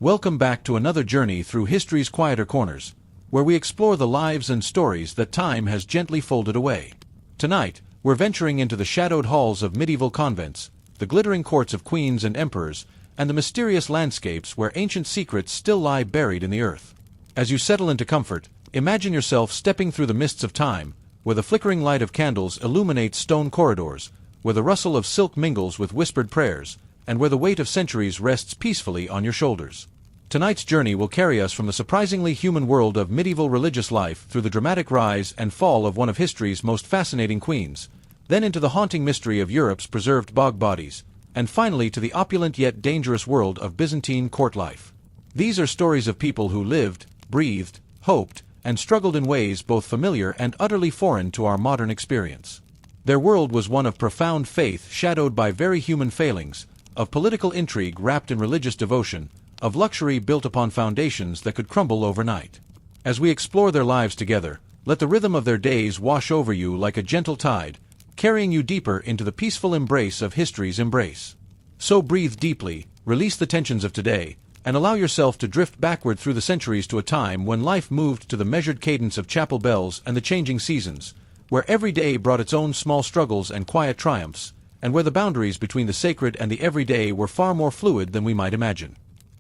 Welcome back to another journey through history's quieter corners, where we explore the lives and stories that time has gently folded away. Tonight, we're venturing into the shadowed halls of medieval convents, the glittering courts of queens and emperors, and the mysterious landscapes where ancient secrets still lie buried in the earth. As you settle into comfort, imagine yourself stepping through the mists of time, where the flickering light of candles illuminates stone corridors, where the rustle of silk mingles with whispered prayers, and where the weight of centuries rests peacefully on your shoulders. Tonight's journey will carry us from the surprisingly human world of medieval religious life through the dramatic rise and fall of one of history's most fascinating queens, then into the haunting mystery of Europe's preserved bog bodies, and finally to the opulent yet dangerous world of Byzantine court life. These are stories of people who lived, breathed, hoped, and struggled in ways both familiar and utterly foreign to our modern experience. Their world was one of profound faith shadowed by very human failings, of political intrigue wrapped in religious devotion, of luxury built upon foundations that could crumble overnight. As we explore their lives together, let the rhythm of their days wash over you like a gentle tide, carrying you deeper into the peaceful embrace of history's embrace. So breathe deeply, release the tensions of today, and allow yourself to drift backward through the centuries to a time when life moved to the measured cadence of chapel bells and the changing seasons, where every day brought its own small struggles and quiet triumphs, and where the boundaries between the sacred and the everyday were far more fluid than we might imagine.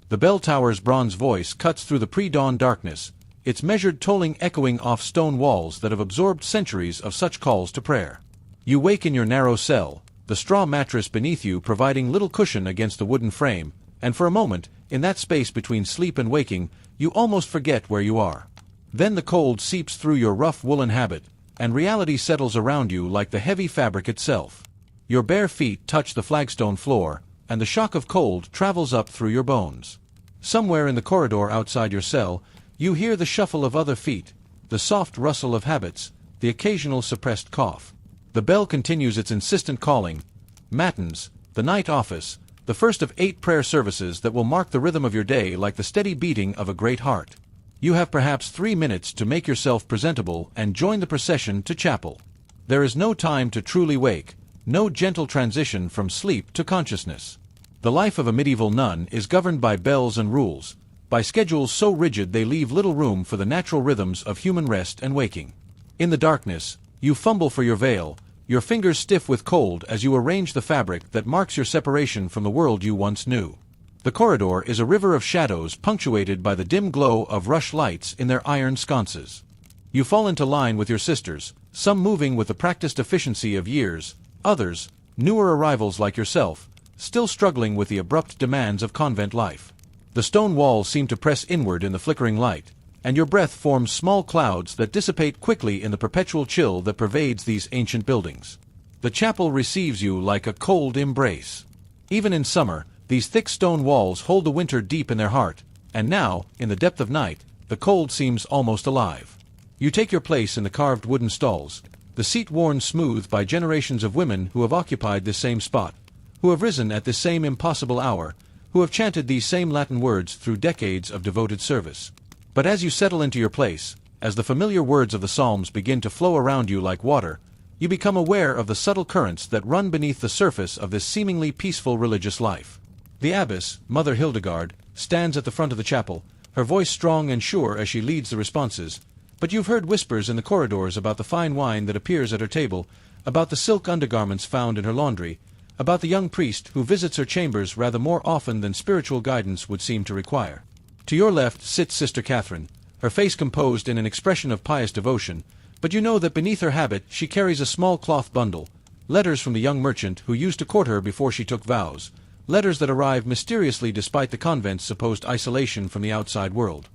The bell tower's bronze voice cuts through the pre-dawn darkness, its measured tolling echoing off stone walls that have absorbed centuries of such calls to prayer. You wake in your narrow cell, the straw mattress beneath you providing little cushion against the wooden frame, and for a moment, in that space between sleep and waking, you almost forget where you are. Then the cold seeps through your rough woolen habit, and reality settles around you like the heavy fabric itself. Your bare feet touch the flagstone floor, and the shock of cold travels up through your bones. Somewhere in the corridor outside your cell, you hear the shuffle of other feet, the soft rustle of habits, the occasional suppressed cough. The bell continues its insistent calling. Matins, the night office, the first of 8 prayer services that will mark the rhythm of your day like the steady beating of a great heart. You have perhaps 3 minutes to make yourself presentable and join the procession to chapel. There is no time to truly wake, no gentle transition from sleep to consciousness. The life of a medieval nun is governed by bells and rules, by schedules so rigid they leave little room for the natural rhythms of human rest and waking. In the darkness, you fumble for your veil, your fingers stiff with cold as you arrange the fabric that marks your separation from the world you once knew. The corridor is a river of shadows punctuated by the dim glow of rush lights in their iron sconces. You fall into line with your sisters, some moving with the practiced efficiency of years, others, newer arrivals like yourself, still struggling with the abrupt demands of convent life. The stone walls seem to press inward in the flickering light, and your breath forms small clouds that dissipate quickly in the perpetual chill that pervades these ancient buildings. The chapel receives you like a cold embrace. Even in summer, these thick stone walls hold the winter deep in their heart, and now, in the depth of night, the cold seems almost alive. You take your place in the carved wooden stalls, the seat worn smooth by generations of women who have occupied this same spot, who have risen at this same impossible hour, who have chanted these same Latin words through decades of devoted service. But as you settle into your place, as the familiar words of the Psalms begin to flow around you like water, you become aware of the subtle currents that run beneath the surface of this seemingly peaceful religious life. The abbess, Mother Hildegard, stands at the front of the chapel, her voice strong and sure as she leads the responses, but you've heard whispers in the corridors about the fine wine that appears at her table, about the silk undergarments found in her laundry, about the young priest who visits her chambers rather more often than spiritual guidance would seem to require. To your left sits Sister Catherine, her face composed in an expression of pious devotion, but you know that beneath her habit she carries a small cloth bundle, letters from the young merchant who used to court her before she took vows, letters that arrive mysteriously despite the convent's supposed isolation from the outside world.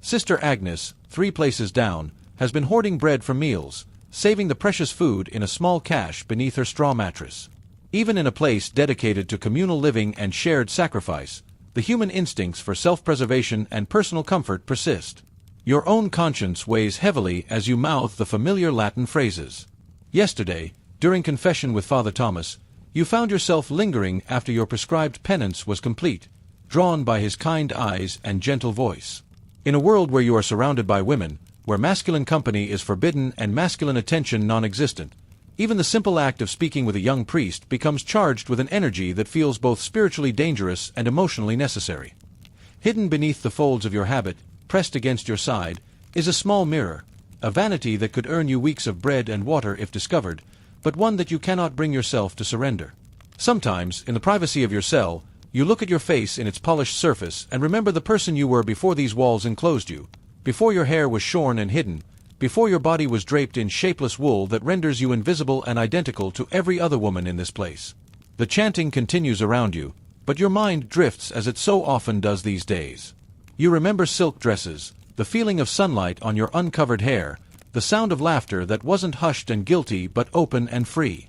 Sister Agnes, 3 places down, has been hoarding bread for meals, saving the precious food in a small cache beneath her straw mattress. Even in a place dedicated to communal living and shared sacrifice, the human instincts for self-preservation and personal comfort persist. Your own conscience weighs heavily as you mouth the familiar Latin phrases. Yesterday, during confession with Father Thomas, you found yourself lingering after your prescribed penance was complete, drawn by his kind eyes and gentle voice. In a world where you are surrounded by women, where masculine company is forbidden and masculine attention non-existent, even the simple act of speaking with a young priest becomes charged with an energy that feels both spiritually dangerous and emotionally necessary. Hidden beneath the folds of your habit, pressed against your side, is a small mirror, a vanity that could earn you weeks of bread and water if discovered, but one that you cannot bring yourself to surrender. Sometimes, in the privacy of your cell, you look at your face in its polished surface and remember the person you were before these walls enclosed you, before your hair was shorn and hidden, before your body was draped in shapeless wool that renders you invisible and identical to every other woman in this place. The chanting continues around you, but your mind drifts as it so often does these days. You remember silk dresses, the feeling of sunlight on your uncovered hair, the sound of laughter that wasn't hushed and guilty but open and free.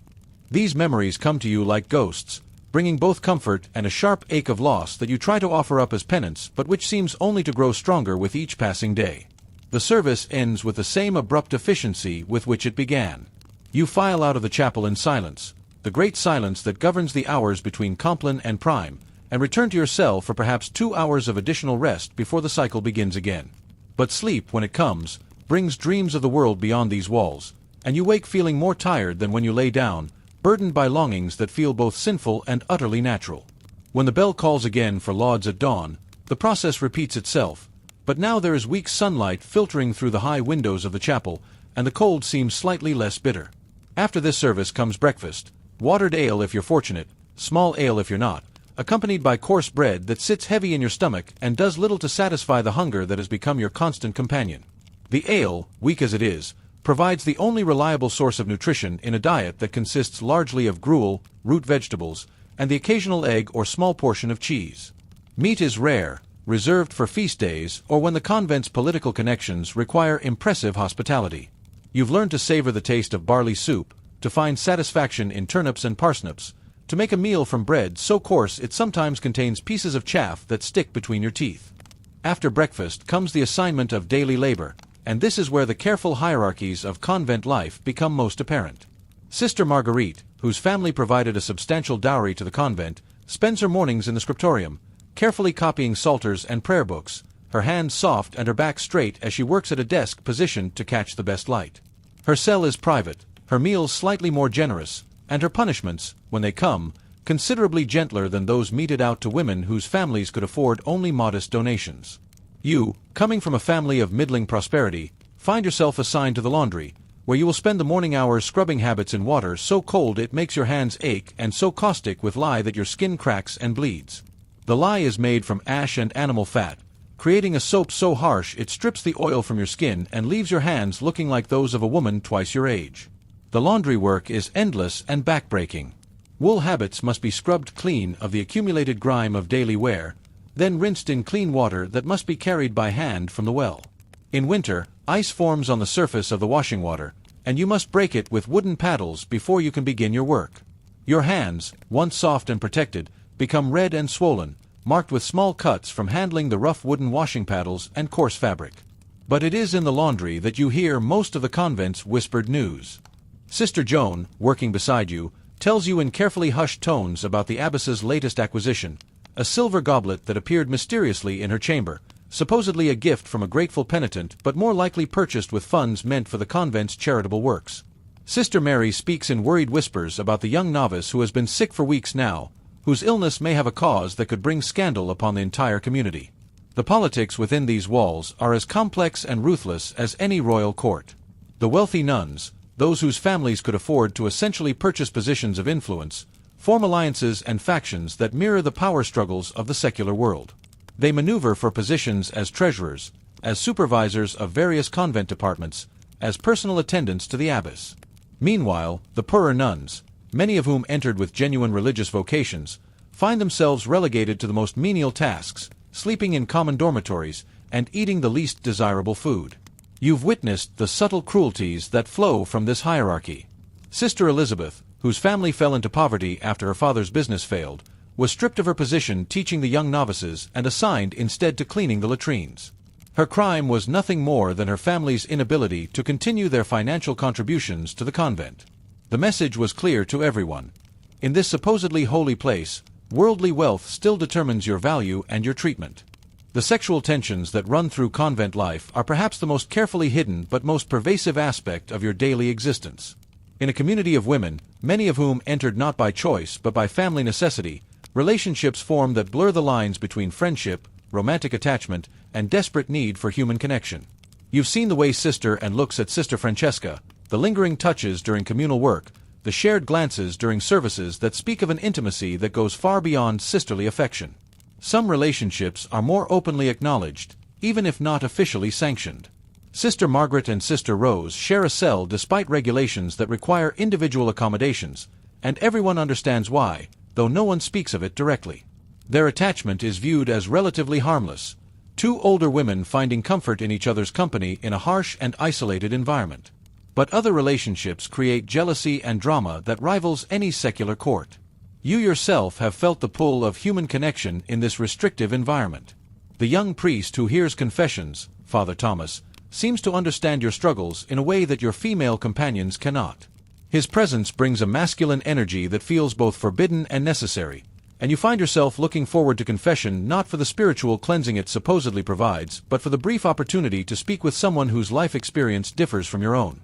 These memories come to you like ghosts, bringing both comfort and a sharp ache of loss that you try to offer up as penance but which seems only to grow stronger with each passing day. The service ends with the same abrupt efficiency with which it began. You file out of the chapel in silence, the great silence that governs the hours between Compline and Prime, and return to your cell for perhaps 2 hours of additional rest before the cycle begins again. But sleep, when it comes, brings dreams of the world beyond these walls, and you wake feeling more tired than when you lay down, burdened by longings that feel both sinful and utterly natural. When the bell calls again for lauds at dawn, the process repeats itself, but now there is weak sunlight filtering through the high windows of the chapel, and the cold seems slightly less bitter. After this service comes breakfast, watered ale if you're fortunate, small ale if you're not, accompanied by coarse bread that sits heavy in your stomach and does little to satisfy the hunger that has become your constant companion. The ale, weak as it is, provides the only reliable source of nutrition in a diet that consists largely of gruel, root vegetables, and the occasional egg or small portion of cheese. Meat is rare, reserved for feast days or when the convent's political connections require impressive hospitality. You've learned to savor the taste of barley soup, to find satisfaction in turnips and parsnips, to make a meal from bread so coarse it sometimes contains pieces of chaff that stick between your teeth. After breakfast comes the assignment of daily labor, and this is where the careful hierarchies of convent life become most apparent. Sister Marguerite, whose family provided a substantial dowry to the convent, spends her mornings in the scriptorium, carefully copying psalters and prayer books, her hands soft and her back straight as she works at a desk positioned to catch the best light. Her cell is private, her meals slightly more generous, and her punishments, when they come, considerably gentler than those meted out to women whose families could afford only modest donations. You, coming from a family of middling prosperity, find yourself assigned to the laundry, where you will spend the morning hours scrubbing habits in water so cold it makes your hands ache and so caustic with lye that your skin cracks and bleeds. The lye is made from ash and animal fat, creating a soap so harsh it strips the oil from your skin and leaves your hands looking like those of a woman twice your age. The laundry work is endless and back-breaking. Wool habits must be scrubbed clean of the accumulated grime of daily wear, then rinsed in clean water that must be carried by hand from the well. In winter, ice forms on the surface of the washing water, and you must break it with wooden paddles before you can begin your work. Your hands, once soft and protected, become red and swollen, marked with small cuts from handling the rough wooden washing paddles and coarse fabric. But it is in the laundry that you hear most of the convent's whispered news. Sister Joan, working beside you, tells you in carefully hushed tones about the abbess's latest acquisition, a silver goblet that appeared mysteriously in her chamber, supposedly a gift from a grateful penitent but more likely purchased with funds meant for the convent's charitable works. Sister Mary speaks in worried whispers about the young novice who has been sick for weeks now, whose illness may have a cause that could bring scandal upon the entire community. The politics within these walls are as complex and ruthless as any royal court. The wealthy nuns, those whose families could afford to essentially purchase positions of influence, form alliances and factions that mirror the power struggles of the secular world. They maneuver for positions as treasurers, as supervisors of various convent departments, as personal attendants to the abbess. Meanwhile, the poorer nuns, many of whom entered with genuine religious vocations, find themselves relegated to the most menial tasks, sleeping in common dormitories, and eating the least desirable food. You've witnessed the subtle cruelties that flow from this hierarchy. Sister Elizabeth, whose family fell into poverty after her father's business failed, was stripped of her position teaching the young novices and assigned instead to cleaning the latrines. Her crime was nothing more than her family's inability to continue their financial contributions to the convent. The message was clear to everyone. In this supposedly holy place, worldly wealth still determines your value and your treatment. The sexual tensions that run through convent life are perhaps the most carefully hidden but most pervasive aspect of your daily existence. In a community of women, many of whom entered not by choice but by family necessity, relationships form that blur the lines between friendship, romantic attachment, and desperate need for human connection. You've seen the way Sister and looks at Sister Francesca, the lingering touches during communal work, the shared glances during services that speak of an intimacy that goes far beyond sisterly affection. Some relationships are more openly acknowledged, even if not officially sanctioned. Sister Margaret and Sister Rose share a cell despite regulations that require individual accommodations, and everyone understands why, though no one speaks of it directly. Their attachment is viewed as relatively harmless, two older women finding comfort in each other's company in a harsh and isolated environment. But other relationships create jealousy and drama that rivals any secular court. You yourself have felt the pull of human connection in this restrictive environment. The young priest who hears confessions, Father Thomas, seems to understand your struggles in a way that your female companions cannot. His presence brings a masculine energy that feels both forbidden and necessary, and you find yourself looking forward to confession not for the spiritual cleansing it supposedly provides, but for the brief opportunity to speak with someone whose life experience differs from your own.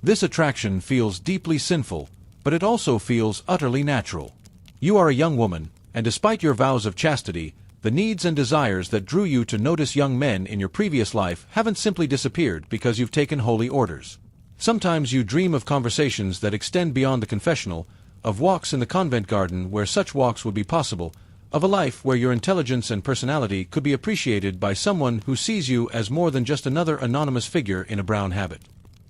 This attraction feels deeply sinful, but it also feels utterly natural. You are a young woman, and despite your vows of chastity, the needs and desires that drew you to notice young men in your previous life haven't simply disappeared because you've taken holy orders. Sometimes you dream of conversations that extend beyond the confessional, of walks in the convent garden where such walks would be possible, of a life where your intelligence and personality could be appreciated by someone who sees you as more than just another anonymous figure in a brown habit.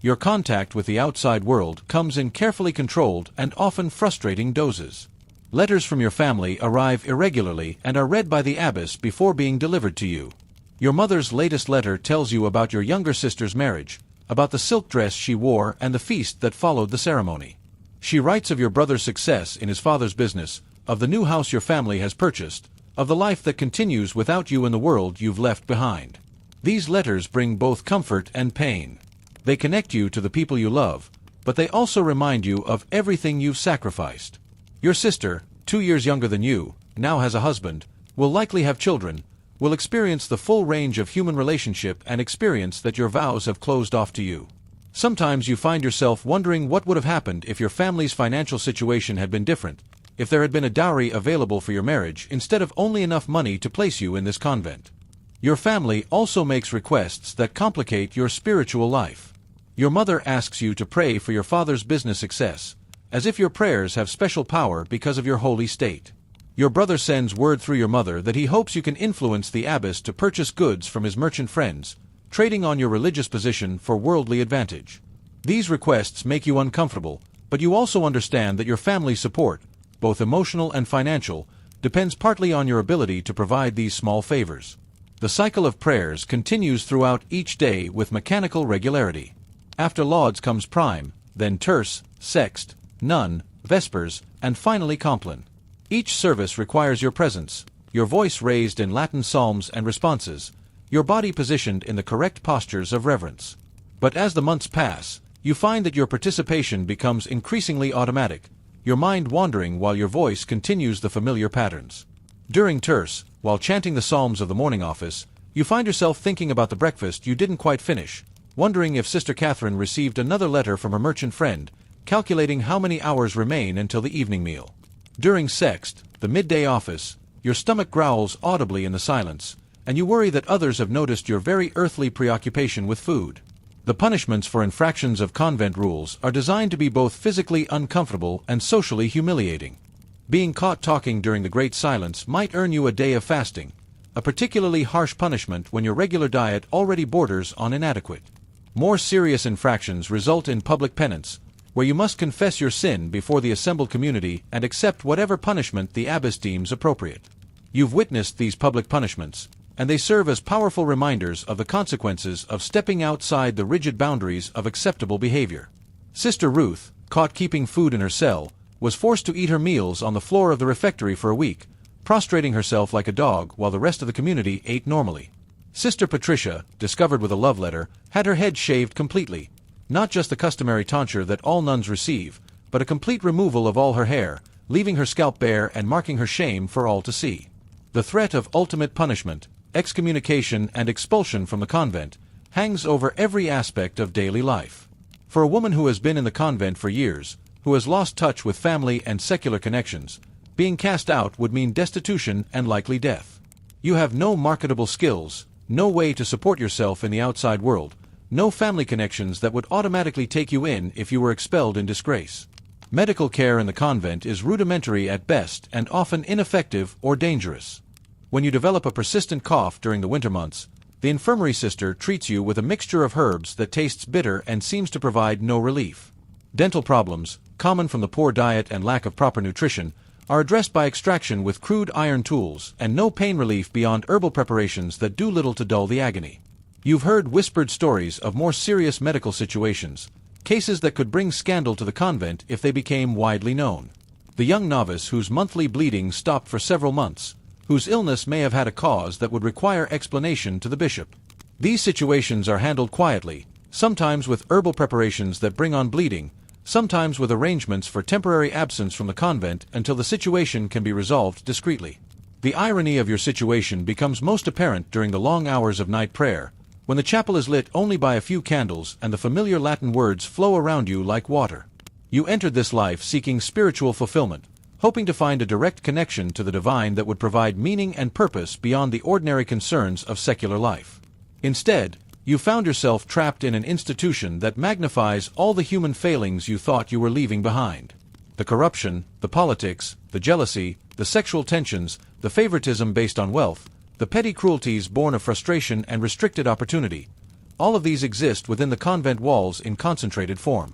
Your contact with the outside world comes in carefully controlled and often frustrating doses. Letters from your family arrive irregularly and are read by the abbess before being delivered to you. Your mother's latest letter tells you about your younger sister's marriage, about the silk dress she wore and the feast that followed the ceremony. She writes of your brother's success in his father's business, of the new house your family has purchased, of the life that continues without you in the world you've left behind. These letters bring both comfort and pain. They connect you to the people you love, but they also remind you of everything you've sacrificed. Your sister, 2 years younger than you, now has a husband, will likely have children, will experience the full range of human relationship and experience that your vows have closed off to you. Sometimes you find yourself wondering what would have happened if your family's financial situation had been different, if there had been a dowry available for your marriage instead of only enough money to place you in this convent. Your family also makes requests that complicate your spiritual life. Your mother asks you to pray for your father's business success, as if your prayers have special power because of your holy state. Your brother sends word through your mother that he hopes you can influence the abbess to purchase goods from his merchant friends, trading on your religious position for worldly advantage. These requests make you uncomfortable, but you also understand that your family's support, both emotional and financial, depends partly on your ability to provide these small favors. The cycle of prayers continues throughout each day with mechanical regularity. After lauds comes prime, then terce, sext, nun, vespers, and finally compline. Each service requires your presence, your voice raised in Latin psalms and responses, your body positioned in the correct postures of reverence. But as the months pass, you find that your participation becomes increasingly automatic, your mind wandering while your voice continues the familiar patterns. During terce, while chanting the psalms of the morning office, you find yourself thinking about the breakfast you didn't quite finish, wondering if Sister Catherine received another letter from her merchant friend, calculating how many hours remain until the evening meal. During sext, the midday office, your stomach growls audibly in the silence, and you worry that others have noticed your very earthly preoccupation with food. The punishments for infractions of convent rules are designed to be both physically uncomfortable and socially humiliating. Being caught talking during the Great Silence might earn you a day of fasting, a particularly harsh punishment when your regular diet already borders on inadequate. More serious infractions result in public penance, where you must confess your sin before the assembled community and accept whatever punishment the abbess deems appropriate. You've witnessed these public punishments, and they serve as powerful reminders of the consequences of stepping outside the rigid boundaries of acceptable behavior. Sister Ruth, caught keeping food in her cell, was forced to eat her meals on the floor of the refectory for a week, prostrating herself like a dog while the rest of the community ate normally. Sister Patricia, discovered with a love letter, had her head shaved completely, not just the customary tonsure that all nuns receive, but a complete removal of all her hair, leaving her scalp bare and marking her shame for all to see. The threat of ultimate punishment, excommunication and expulsion from the convent, hangs over every aspect of daily life. For a woman who has been in the convent for years, who has lost touch with family and secular connections, being cast out would mean destitution and likely death. You have no marketable skills, no way to support yourself in the outside world, no family connections that would automatically take you in if you were expelled in disgrace. Medical care in the convent is rudimentary at best and often ineffective or dangerous. When you develop a persistent cough during the winter months, the infirmary sister treats you with a mixture of herbs that tastes bitter and seems to provide no relief. Dental problems, common from the poor diet and lack of proper nutrition, are addressed by extraction with crude iron tools and no pain relief beyond herbal preparations that do little to dull the agony. You've heard whispered stories of more serious medical situations, cases that could bring scandal to the convent if they became widely known. The young novice whose monthly bleeding stopped for several months, whose illness may have had a cause that would require explanation to the bishop. These situations are handled quietly, sometimes with herbal preparations that bring on bleeding, sometimes with arrangements for temporary absence from the convent until the situation can be resolved discreetly. The irony of your situation becomes most apparent during the long hours of night prayer, when the chapel is lit only by a few candles and the familiar Latin words flow around you like water. You entered this life seeking spiritual fulfillment, hoping to find a direct connection to the divine that would provide meaning and purpose beyond the ordinary concerns of secular life. Instead, you found yourself trapped in an institution that magnifies all the human failings you thought you were leaving behind. The corruption, the politics, the jealousy, the sexual tensions, the favoritism based on wealth, the petty cruelties born of frustration and restricted opportunity. All of these exist within the convent walls in concentrated form.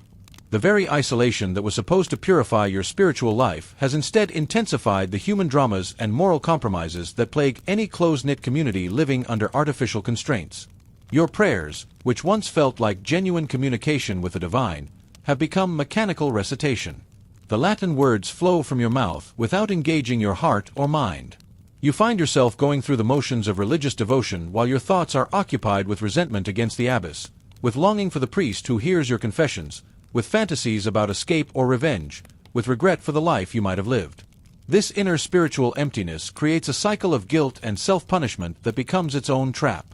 The very isolation that was supposed to purify your spiritual life has instead intensified the human dramas and moral compromises that plague any close-knit community living under artificial constraints. Your prayers, which once felt like genuine communication with the divine, have become mechanical recitation. The Latin words flow from your mouth without engaging your heart or mind. You find yourself going through the motions of religious devotion while your thoughts are occupied with resentment against the abbess, with longing for the priest who hears your confessions, with fantasies about escape or revenge, with regret for the life you might have lived. This inner spiritual emptiness creates a cycle of guilt and self-punishment that becomes its own trap.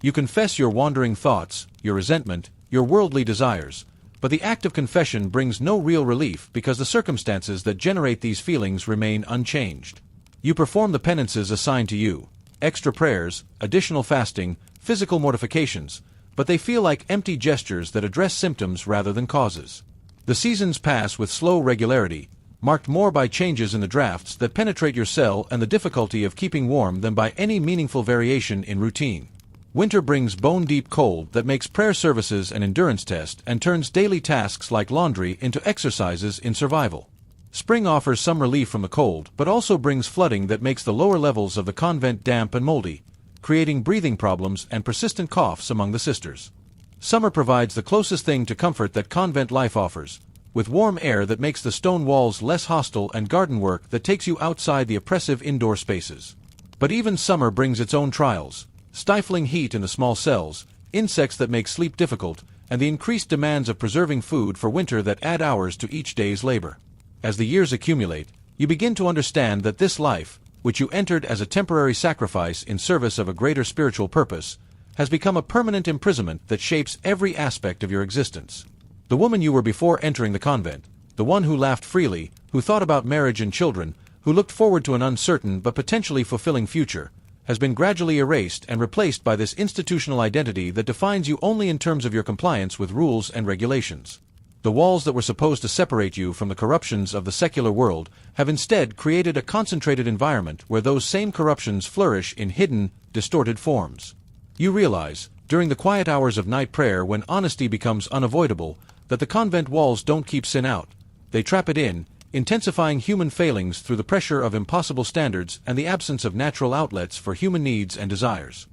You confess your wandering thoughts, your resentment, your worldly desires, but the act of confession brings no real relief because the circumstances that generate these feelings remain unchanged. You perform the penances assigned to you, extra prayers, additional fasting, physical mortifications, but they feel like empty gestures that address symptoms rather than causes. The seasons pass with slow regularity, marked more by changes in the drafts that penetrate your cell and the difficulty of keeping warm than by any meaningful variation in routine. Winter brings bone-deep cold that makes prayer services an endurance test and turns daily tasks like laundry into exercises in survival. Spring offers some relief from the cold, but also brings flooding that makes the lower levels of the convent damp and moldy, creating breathing problems and persistent coughs among the sisters. Summer provides the closest thing to comfort that convent life offers, with warm air that makes the stone walls less hostile and garden work that takes you outside the oppressive indoor spaces. But even summer brings its own trials: stifling heat in the small cells, insects that make sleep difficult, and the increased demands of preserving food for winter that add hours to each day's labor. As the years accumulate, you begin to understand that this life, which you entered as a temporary sacrifice in service of a greater spiritual purpose, has become a permanent imprisonment that shapes every aspect of your existence. The woman you were before entering the convent, the one who laughed freely, who thought about marriage and children, who looked forward to an uncertain but potentially fulfilling future, has been gradually erased and replaced by this institutional identity that defines you only in terms of your compliance with rules and regulations. The walls that were supposed to separate you from the corruptions of the secular world have instead created a concentrated environment where those same corruptions flourish in hidden, distorted forms. You realize, during the quiet hours of night prayer when honesty becomes unavoidable, that the convent walls don't keep sin out. They trap it in, intensifying human failings through the pressure of impossible standards and the absence of natural outlets for human needs and desires.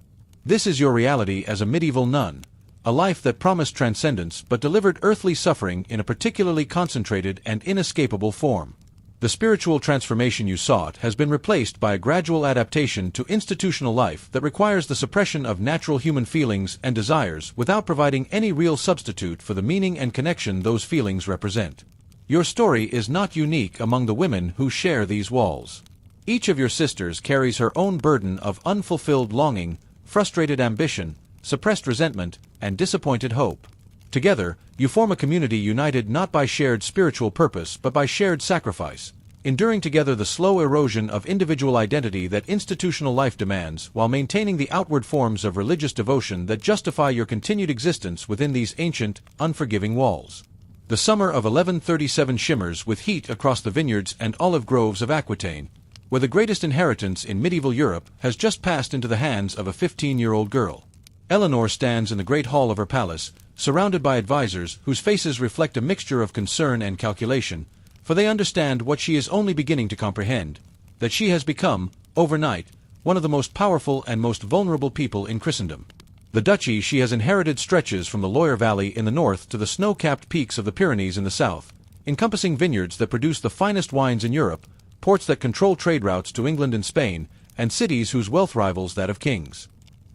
This is your reality as a medieval nun, a life that promised transcendence but delivered earthly suffering in a particularly concentrated and inescapable form. The spiritual transformation you sought has been replaced by a gradual adaptation to institutional life that requires the suppression of natural human feelings and desires without providing any real substitute for the meaning and connection those feelings represent. Your story is not unique among the women who share these walls. Each of your sisters carries her own burden of unfulfilled longing, frustrated ambition, suppressed resentment, and disappointed hope. Together, you form a community united not by shared spiritual purpose but by shared sacrifice, enduring together the slow erosion of individual identity that institutional life demands, while maintaining the outward forms of religious devotion that justify your continued existence within these ancient, unforgiving walls. The summer of 1137 shimmers with heat across the vineyards and olive groves of Aquitaine, where the greatest inheritance in medieval Europe has just passed into the hands of a 15-year-old girl. Eleanor stands in the great hall of her palace, surrounded by advisors whose faces reflect a mixture of concern and calculation, for they understand what she is only beginning to comprehend, that she has become, overnight, one of the most powerful and most vulnerable people in Christendom. The duchy she has inherited stretches from the Loire Valley in the north to the snow-capped peaks of the Pyrenees in the south, encompassing vineyards that produce the finest wines in Europe, ports that control trade routes to England and Spain, and cities whose wealth rivals that of kings.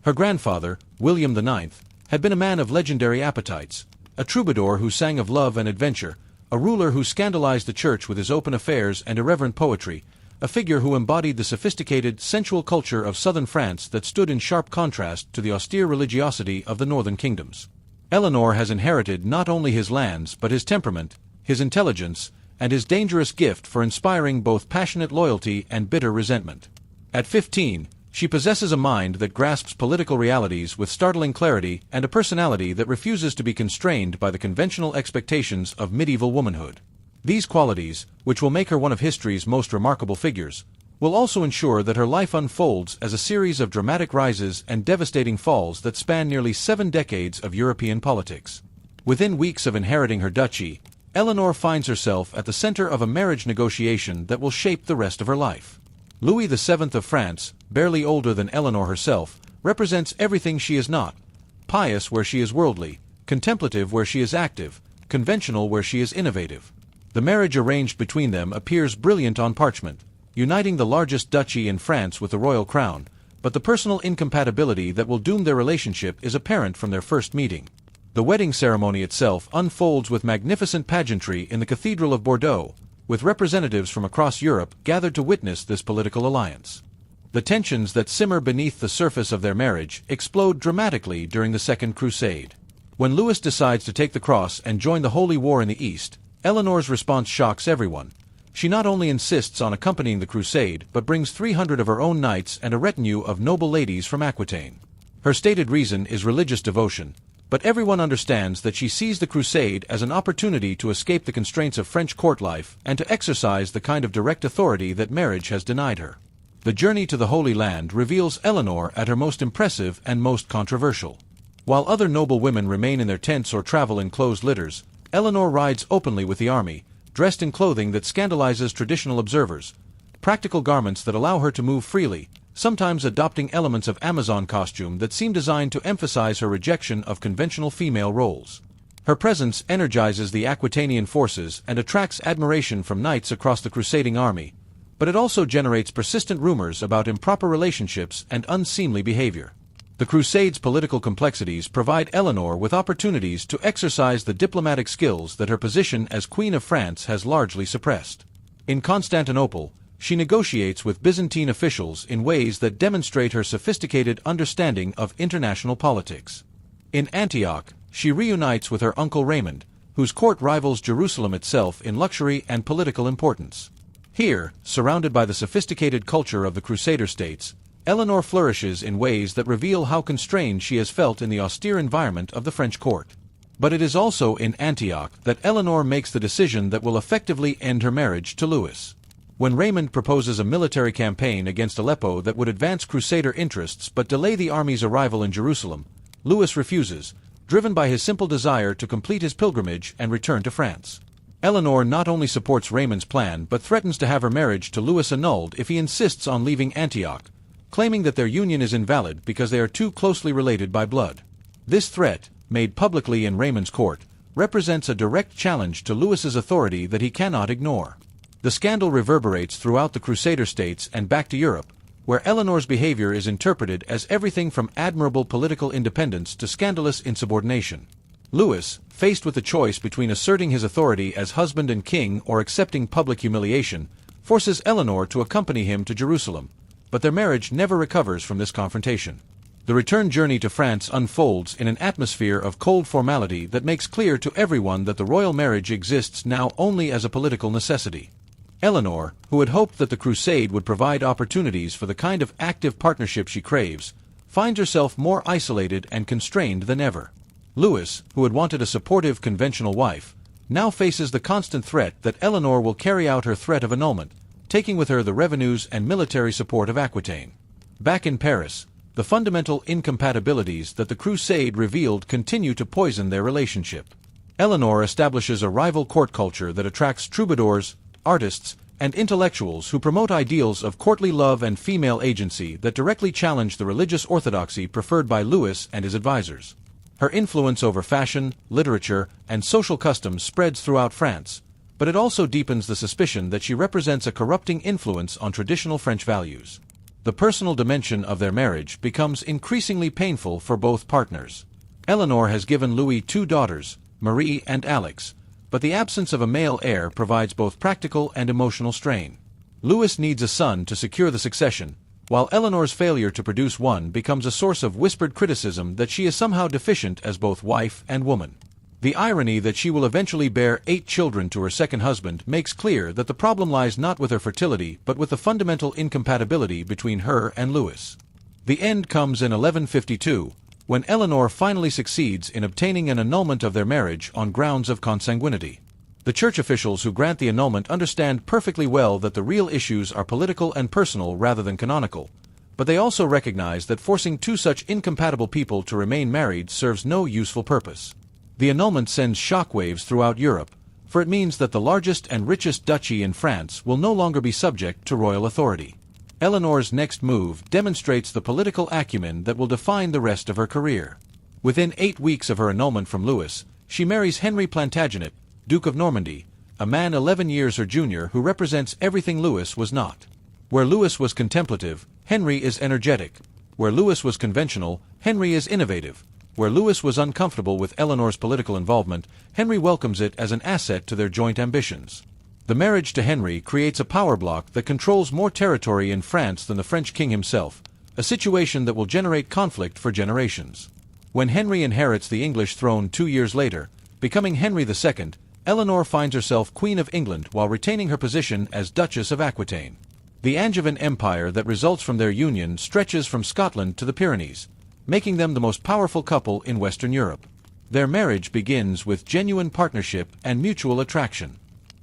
Her grandfather, William IX, had been a man of legendary appetites, a troubadour who sang of love and adventure, a ruler who scandalized the church with his open affairs and irreverent poetry, a figure who embodied the sophisticated, sensual culture of southern France that stood in sharp contrast to the austere religiosity of the northern kingdoms. Eleanor has inherited not only his lands but his temperament, his intelligence, and his dangerous gift for inspiring both passionate loyalty and bitter resentment. At 15, she possesses a mind that grasps political realities with startling clarity and a personality that refuses to be constrained by the conventional expectations of medieval womanhood. These qualities, which will make her one of history's most remarkable figures, will also ensure that her life unfolds as a series of dramatic rises and devastating falls that span nearly 7 decades of European politics. Within weeks of inheriting her duchy, Eleanor finds herself at the center of a marriage negotiation that will shape the rest of her life. Louis VII of France, barely older than Eleanor herself, represents everything she is not: pious where she is worldly, contemplative where she is active, conventional where she is innovative. The marriage arranged between them appears brilliant on parchment, uniting the largest duchy in France with the royal crown, but the personal incompatibility that will doom their relationship is apparent from their first meeting. The wedding ceremony itself unfolds with magnificent pageantry in the Cathedral of Bordeaux, with representatives from across Europe gathered to witness this political alliance. The tensions that simmer beneath the surface of their marriage explode dramatically during the Second Crusade. When Louis decides to take the cross and join the Holy War in the East, Eleanor's response shocks everyone. She not only insists on accompanying the crusade, but brings 300 of her own knights and a retinue of noble ladies from Aquitaine. Her stated reason is religious devotion, but everyone understands that she sees the crusade as an opportunity to escape the constraints of French court life and to exercise the kind of direct authority that marriage has denied her. The journey to the Holy Land reveals Eleanor at her most impressive and most controversial. While other noble women remain in their tents or travel in closed litters, Eleanor rides openly with the army, dressed in clothing that scandalizes traditional observers, practical garments that allow her to move freely, sometimes adopting elements of Amazon costume that seem designed to emphasize her rejection of conventional female roles. Her presence energizes the Aquitanian forces and attracts admiration from knights across the crusading army, but it also generates persistent rumors about improper relationships and unseemly behavior. The Crusade's political complexities provide Eleanor with opportunities to exercise the diplomatic skills that her position as Queen of France has largely suppressed. In Constantinople, she negotiates with Byzantine officials in ways that demonstrate her sophisticated understanding of international politics. In Antioch, she reunites with her uncle Raymond, whose court rivals Jerusalem itself in luxury and political importance. Here, surrounded by the sophisticated culture of the Crusader states, Eleanor flourishes in ways that reveal how constrained she has felt in the austere environment of the French court. But it is also in Antioch that Eleanor makes the decision that will effectively end her marriage to Louis. When Raymond proposes a military campaign against Aleppo that would advance Crusader interests but delay the army's arrival in Jerusalem, Louis refuses, driven by his simple desire to complete his pilgrimage and return to France. Eleanor not only supports Raymond's plan but threatens to have her marriage to Louis annulled if he insists on leaving Antioch, claiming that their union is invalid because they are too closely related by blood. This threat, made publicly in Raymond's court, represents a direct challenge to Louis's authority that he cannot ignore. The scandal reverberates throughout the Crusader states and back to Europe, where Eleanor's behavior is interpreted as everything from admirable political independence to scandalous insubordination. Louis, faced with the choice between asserting his authority as husband and king or accepting public humiliation, forces Eleanor to accompany him to Jerusalem, but their marriage never recovers from this confrontation. The return journey to France unfolds in an atmosphere of cold formality that makes clear to everyone that the royal marriage exists now only as a political necessity. Eleanor, who had hoped that the crusade would provide opportunities for the kind of active partnership she craves, finds herself more isolated and constrained than ever. Louis, who had wanted a supportive conventional wife, now faces the constant threat that Eleanor will carry out her threat of annulment, taking with her the revenues and military support of Aquitaine. Back in Paris, the fundamental incompatibilities that the crusade revealed continue to poison their relationship. Eleanor establishes a rival court culture that attracts troubadours, artists, and intellectuals who promote ideals of courtly love and female agency that directly challenge the religious orthodoxy preferred by Louis and his advisors. Her influence over fashion, literature, and social customs spreads throughout France, but it also deepens the suspicion that she represents a corrupting influence on traditional French values. The personal dimension of their marriage becomes increasingly painful for both partners. Eleanor has given Louis 2 daughters, Marie and Alix, but the absence of a male heir provides both practical and emotional strain. Louis needs a son to secure the succession, while Eleanor's failure to produce one becomes a source of whispered criticism that she is somehow deficient as both wife and woman. The irony that she will eventually bear 8 children to her second husband makes clear that the problem lies not with her fertility but with the fundamental incompatibility between her and Louis. The end comes in 1152, when Eleanor finally succeeds in obtaining an annulment of their marriage on grounds of consanguinity. The church officials who grant the annulment understand perfectly well that the real issues are political and personal rather than canonical, but they also recognize that forcing 2 such incompatible people to remain married serves no useful purpose. The annulment sends shockwaves throughout Europe, for it means that the largest and richest duchy in France will no longer be subject to royal authority. Eleanor's next move demonstrates the political acumen that will define the rest of her career. Within 8 weeks of her annulment from Louis, she marries Henry Plantagenet, Duke of Normandy, a man 11 years her junior who represents everything Louis was not. Where Louis was contemplative, Henry is energetic. Where Louis was conventional, Henry is innovative. Where Louis was uncomfortable with Eleanor's political involvement, Henry welcomes it as an asset to their joint ambitions. The marriage to Henry creates a power block that controls more territory in France than the French king himself, a situation that will generate conflict for generations. When Henry inherits the English throne 2 years later, becoming Henry II, Eleanor finds herself Queen of England while retaining her position as Duchess of Aquitaine. The Angevin Empire that results from their union stretches from Scotland to the Pyrenees, making them the most powerful couple in Western Europe. Their marriage begins with genuine partnership and mutual attraction.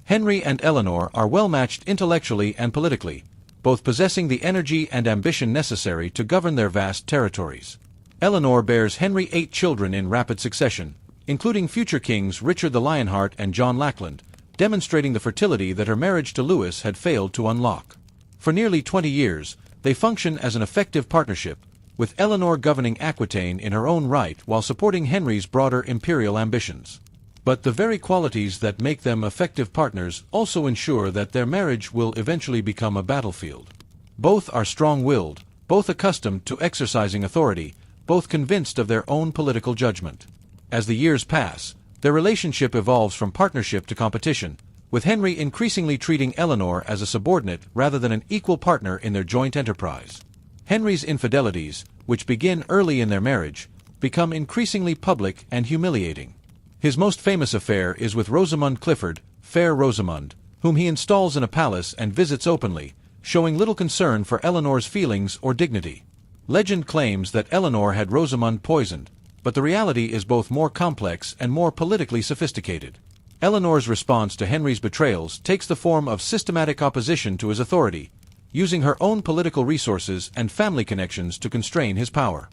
Henry and Eleanor are well matched intellectually and politically, both possessing the energy and ambition necessary to govern their vast territories. Eleanor bears Henry 8 children in rapid succession, including future kings Richard the Lionheart and John Lackland, demonstrating the fertility that her marriage to Louis had failed to unlock. For nearly 20 years, they function as an effective partnership, with Eleanor governing Aquitaine in her own right while supporting Henry's broader imperial ambitions. But the very qualities that make them effective partners also ensure that their marriage will eventually become a battlefield. Both are strong-willed, both accustomed to exercising authority, both convinced of their own political judgment. As the years pass, their relationship evolves from partnership to competition, with Henry increasingly treating Eleanor as a subordinate rather than an equal partner in their joint enterprise. Henry's infidelities, which begin early in their marriage, become increasingly public and humiliating. His most famous affair is with Rosamund Clifford, Fair Rosamund, whom he installs in a palace and visits openly, showing little concern for Eleanor's feelings or dignity. Legend claims that Eleanor had Rosamund poisoned, but the reality is both more complex and more politically sophisticated. Eleanor's response to Henry's betrayals takes the form of systematic opposition to his authority, using her own political resources and family connections to constrain his power.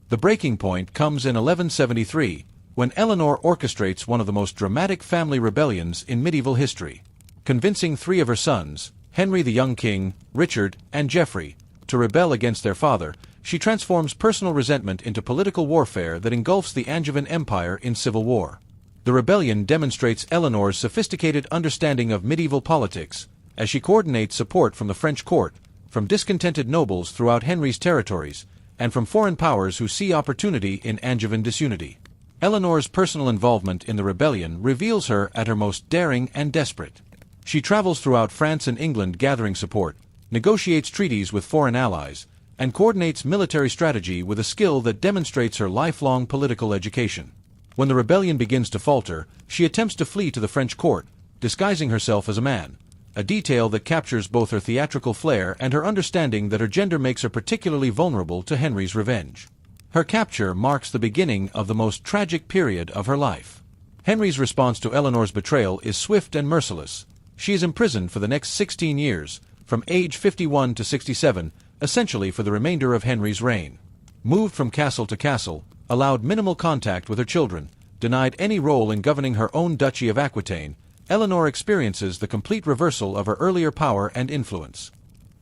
The breaking point comes in 1173, when Eleanor orchestrates one of the most dramatic family rebellions in medieval history, convincing 3 of her sons, Henry the young king, Richard, and Geoffrey, to rebel against their father. She transforms personal resentment into political warfare that engulfs the Angevin Empire in civil war. The rebellion demonstrates Eleanor's sophisticated understanding of medieval politics, as she coordinates support from the French court, from discontented nobles throughout Henry's territories, and from foreign powers who see opportunity in Angevin disunity. Eleanor's personal involvement in the rebellion reveals her at her most daring and desperate. She travels throughout France and England gathering support, negotiates treaties with foreign allies, and coordinates military strategy with a skill that demonstrates her lifelong political education. When the rebellion begins to falter, she attempts to flee to the French court, disguising herself as a man, a detail that captures both her theatrical flair and her understanding that her gender makes her particularly vulnerable to Henry's revenge. Her capture marks the beginning of the most tragic period of her life. Henry's response to Eleanor's betrayal is swift and merciless. She is imprisoned for the next 16 years, from age 51 to 67, essentially for the remainder of Henry's reign. Moved from castle to castle, allowed minimal contact with her children, denied any role in governing her own Duchy of Aquitaine, Eleanor experiences the complete reversal of her earlier power and influence.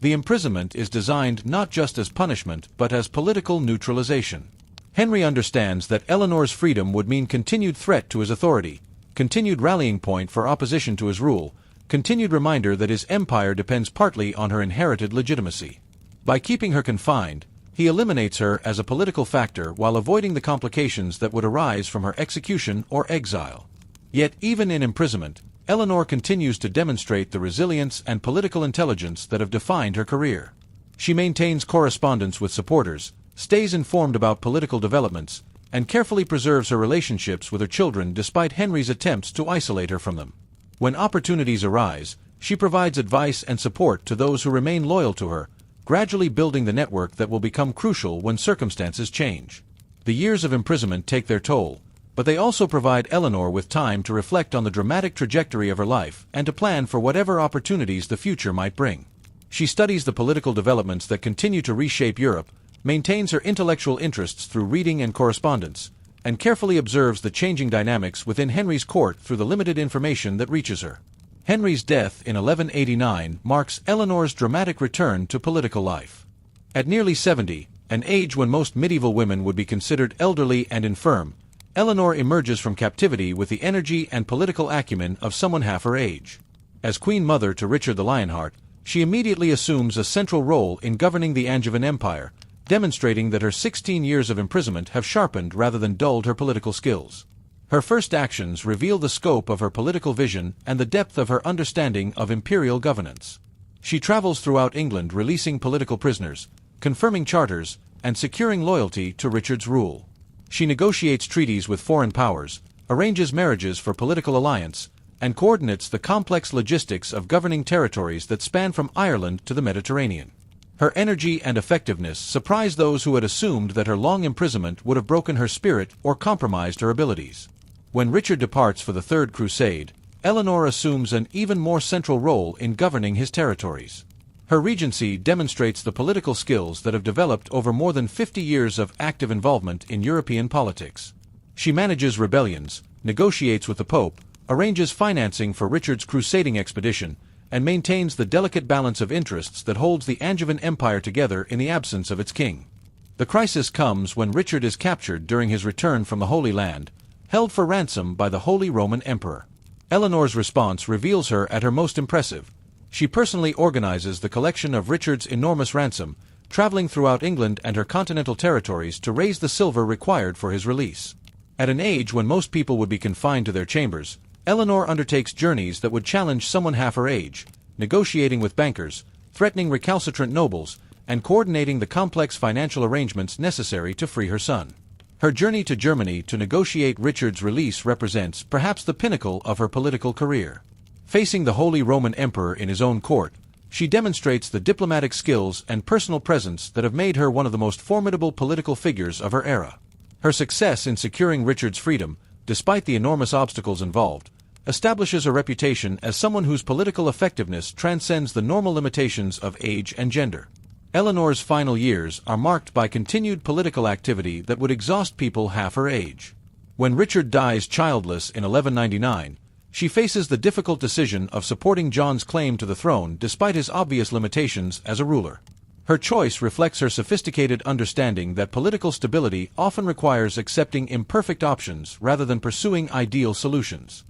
The imprisonment is designed not just as punishment but as political neutralization. Henry understands that Eleanor's freedom would mean continued threat to his authority, continued rallying point for opposition to his rule, continued reminder that his empire depends partly on her inherited legitimacy. By keeping her confined, he eliminates her as a political factor while avoiding the complications that would arise from her execution or exile. Yet even in imprisonment, Eleanor continues to demonstrate the resilience and political intelligence that have defined her career. She maintains correspondence with supporters, stays informed about political developments, and carefully preserves her relationships with her children despite Henry's attempts to isolate her from them. When opportunities arise, she provides advice and support to those who remain loyal to her, gradually building the network that will become crucial when circumstances change. The years of imprisonment take their toll, but they also provide Eleanor with time to reflect on the dramatic trajectory of her life and to plan for whatever opportunities the future might bring. She studies the political developments that continue to reshape Europe, maintains her intellectual interests through reading and correspondence, and carefully observes the changing dynamics within Henry's court through the limited information that reaches her. Henry's death in 1189 marks Eleanor's dramatic return to political life. At nearly 70, an age when most medieval women would be considered elderly and infirm, Eleanor emerges from captivity with the energy and political acumen of someone half her age. As Queen Mother to Richard the Lionheart, she immediately assumes a central role in governing the Angevin Empire, demonstrating that her 16 years of imprisonment have sharpened rather than dulled her political skills. Her first actions reveal the scope of her political vision and the depth of her understanding of imperial governance. She travels throughout England releasing political prisoners, confirming charters, and securing loyalty to Richard's rule. She negotiates treaties with foreign powers, arranges marriages for political alliance, and coordinates the complex logistics of governing territories that span from Ireland to the Mediterranean. Her energy and effectiveness surprise those who had assumed that her long imprisonment would have broken her spirit or compromised her abilities. When Richard departs for the Third Crusade, Eleanor assumes an even more central role in governing his territories. Her regency demonstrates the political skills that have developed over more than 50 years of active involvement in European politics. She manages rebellions, negotiates with the Pope, arranges financing for Richard's crusading expedition, and maintains the delicate balance of interests that holds the Angevin Empire together in the absence of its king. The crisis comes when Richard is captured during his return from the Holy Land, held for ransom by the Holy Roman Emperor. Eleanor's response reveals her at her most impressive. She personally organizes the collection of Richard's enormous ransom, traveling throughout England and her continental territories to raise the silver required for his release. At an age when most people would be confined to their chambers, Eleanor undertakes journeys that would challenge someone half her age, negotiating with bankers, threatening recalcitrant nobles, and coordinating the complex financial arrangements necessary to free her son. Her journey to Germany to negotiate Richard's release represents perhaps the pinnacle of her political career. Facing the Holy Roman Emperor in his own court, she demonstrates the diplomatic skills and personal presence that have made her one of the most formidable political figures of her era. Her success in securing Richard's freedom, despite the enormous obstacles involved, establishes a reputation as someone whose political effectiveness transcends the normal limitations of age and gender. Eleanor's final years are marked by continued political activity that would exhaust people half her age. When Richard dies childless in 1199, she faces the difficult decision of supporting John's claim to the throne despite his obvious limitations as a ruler. Her choice reflects her sophisticated understanding that political stability often requires accepting imperfect options rather than pursuing ideal solutions.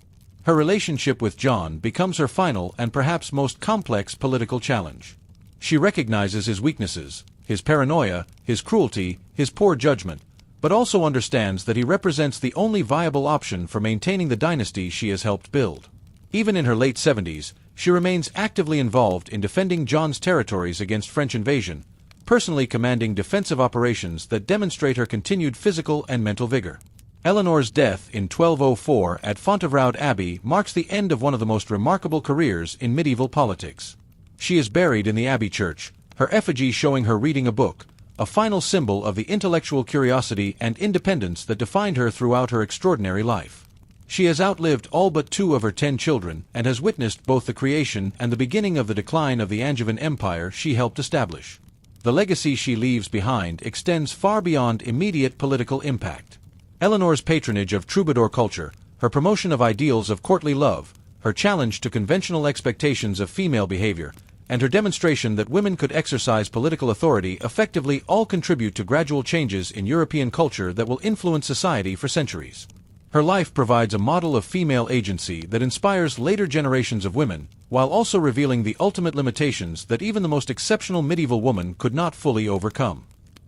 Her relationship with John becomes her final and perhaps most complex political challenge. She recognizes his weaknesses, his paranoia, his cruelty, his poor judgment, but also understands that he represents the only viable option for maintaining the dynasty she has helped build. Even in her late 70s, she remains actively involved in defending John's territories against French invasion, personally commanding defensive operations that demonstrate her continued physical and mental vigor. Eleanor's death in 1204 at Fontevraud Abbey marks the end of one of the most remarkable careers in medieval politics. She is buried in the Abbey church, her effigy showing her reading a book, a final symbol of the intellectual curiosity and independence that defined her throughout her extraordinary life. She has outlived all but 2 of her 10 children and has witnessed both the creation and the beginning of the decline of the Angevin Empire she helped establish. The legacy she leaves behind extends far beyond immediate political impact. Eleanor's patronage of troubadour culture, her promotion of ideals of courtly love, her challenge to conventional expectations of female behavior, and her demonstration that women could exercise political authority effectively all contribute to gradual changes in European culture that will influence society for centuries. Her life provides a model of female agency that inspires later generations of women, while also revealing the ultimate limitations that even the most exceptional medieval woman could not fully overcome.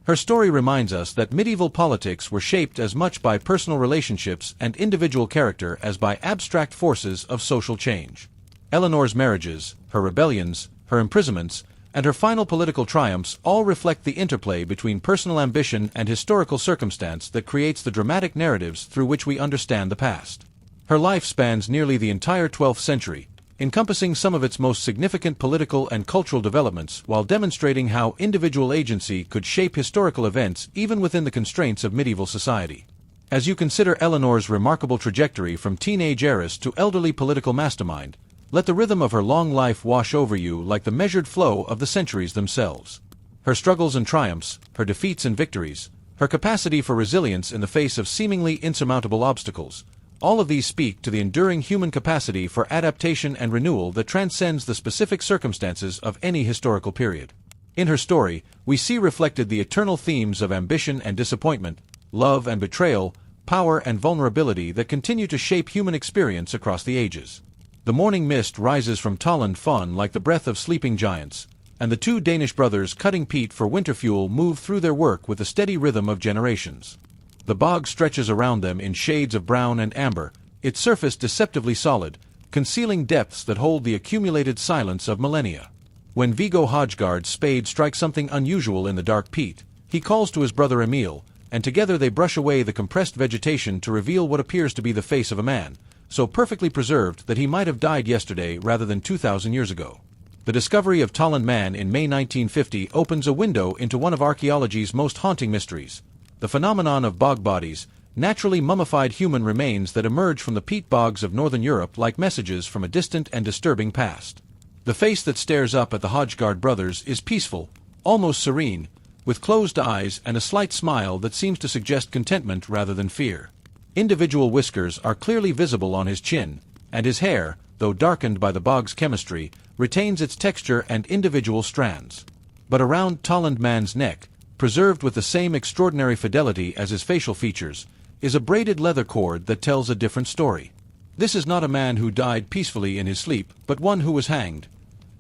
Her story reminds us that medieval politics were shaped as much by personal relationships and individual character as by abstract forces of social change. Eleanor's marriages, her rebellions, her imprisonments, and her final political triumphs all reflect the interplay between personal ambition and historical circumstance that creates the dramatic narratives through which we understand the past. Her life spans nearly the entire 12th century, encompassing some of its most significant political and cultural developments while demonstrating how individual agency could shape historical events even within the constraints of medieval society. As you consider Eleanor's remarkable trajectory from teenage heiress to elderly political mastermind, let the rhythm of her long life wash over you like the measured flow of the centuries themselves. Her struggles and triumphs, her defeats and victories, her capacity for resilience in the face of seemingly insurmountable obstacles, all of these speak to the enduring human capacity for adaptation and renewal that transcends the specific circumstances of any historical period. In her story, we see reflected the eternal themes of ambition and disappointment, love and betrayal, power and vulnerability that continue to shape human experience across the ages. The morning mist rises from Tolland Fon like the breath of sleeping giants, and the 2 Danish brothers cutting peat for winter fuel move through their work with the steady rhythm of generations. The bog stretches around them in shades of brown and amber, its surface deceptively solid, concealing depths that hold the accumulated silence of millennia. When Viggo Hodgegard's spade strikes something unusual in the dark peat, he calls to his brother Emil, and together they brush away the compressed vegetation to reveal what appears to be the face of a man, so perfectly preserved that he might have died yesterday rather than 2,000 years ago. The discovery of Tolland Man in May 1950 opens a window into one of archaeology's most haunting mysteries: the phenomenon of bog bodies, naturally mummified human remains that emerge from the peat bogs of northern Europe like messages from a distant and disturbing past. The face that stares up at the Hodgegard brothers is peaceful, almost serene, with closed eyes and a slight smile that seems to suggest contentment rather than fear. Individual whiskers are clearly visible on his chin, and his hair, though darkened by the bog's chemistry, retains its texture and individual strands. But around Tolland Man's neck, preserved with the same extraordinary fidelity as his facial features, is a braided leather cord that tells a different story. This is not a man who died peacefully in his sleep, but one who was hanged.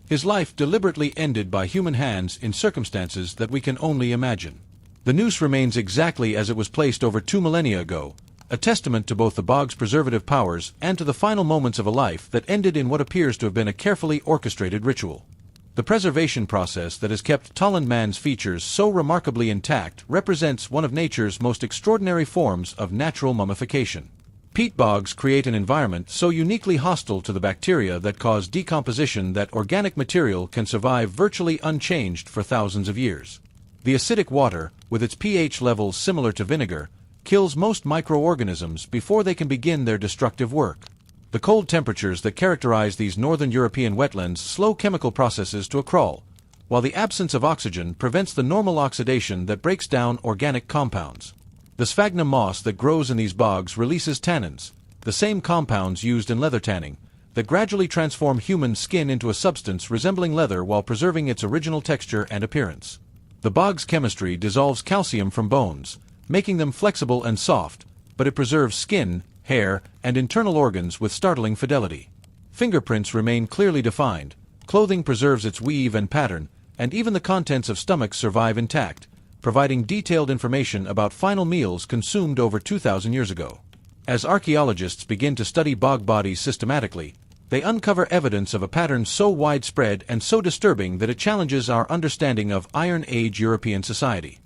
His life deliberately ended by human hands in circumstances that we can only imagine. The noose remains exactly as it was placed over 2 millennia ago, a testament to both the bog's preservative powers and to the final moments of a life that ended in what appears to have been a carefully orchestrated ritual. The preservation process that has kept Tolland Man's features so remarkably intact represents one of nature's most extraordinary forms of natural mummification. Peat bogs create an environment so uniquely hostile to the bacteria that cause decomposition that organic material can survive virtually unchanged for thousands of years. The acidic water, with its pH levels similar to vinegar, kills most microorganisms before they can begin their destructive work. The cold temperatures that characterize these northern European wetlands slow chemical processes to a crawl, while the absence of oxygen prevents the normal oxidation that breaks down organic compounds. The sphagnum moss that grows in these bogs releases tannins, the same compounds used in leather tanning, that gradually transform human skin into a substance resembling leather while preserving its original texture and appearance. The bog's chemistry dissolves calcium from bones, making them flexible and soft, but it preserves skin, hair, and internal organs with startling fidelity. Fingerprints remain clearly defined, clothing preserves its weave and pattern, and even the contents of stomachs survive intact, providing detailed information about final meals consumed over 2,000 years ago. As archaeologists begin to study bog bodies systematically, they uncover evidence of a pattern so widespread and so disturbing that it challenges our understanding of Iron Age European society.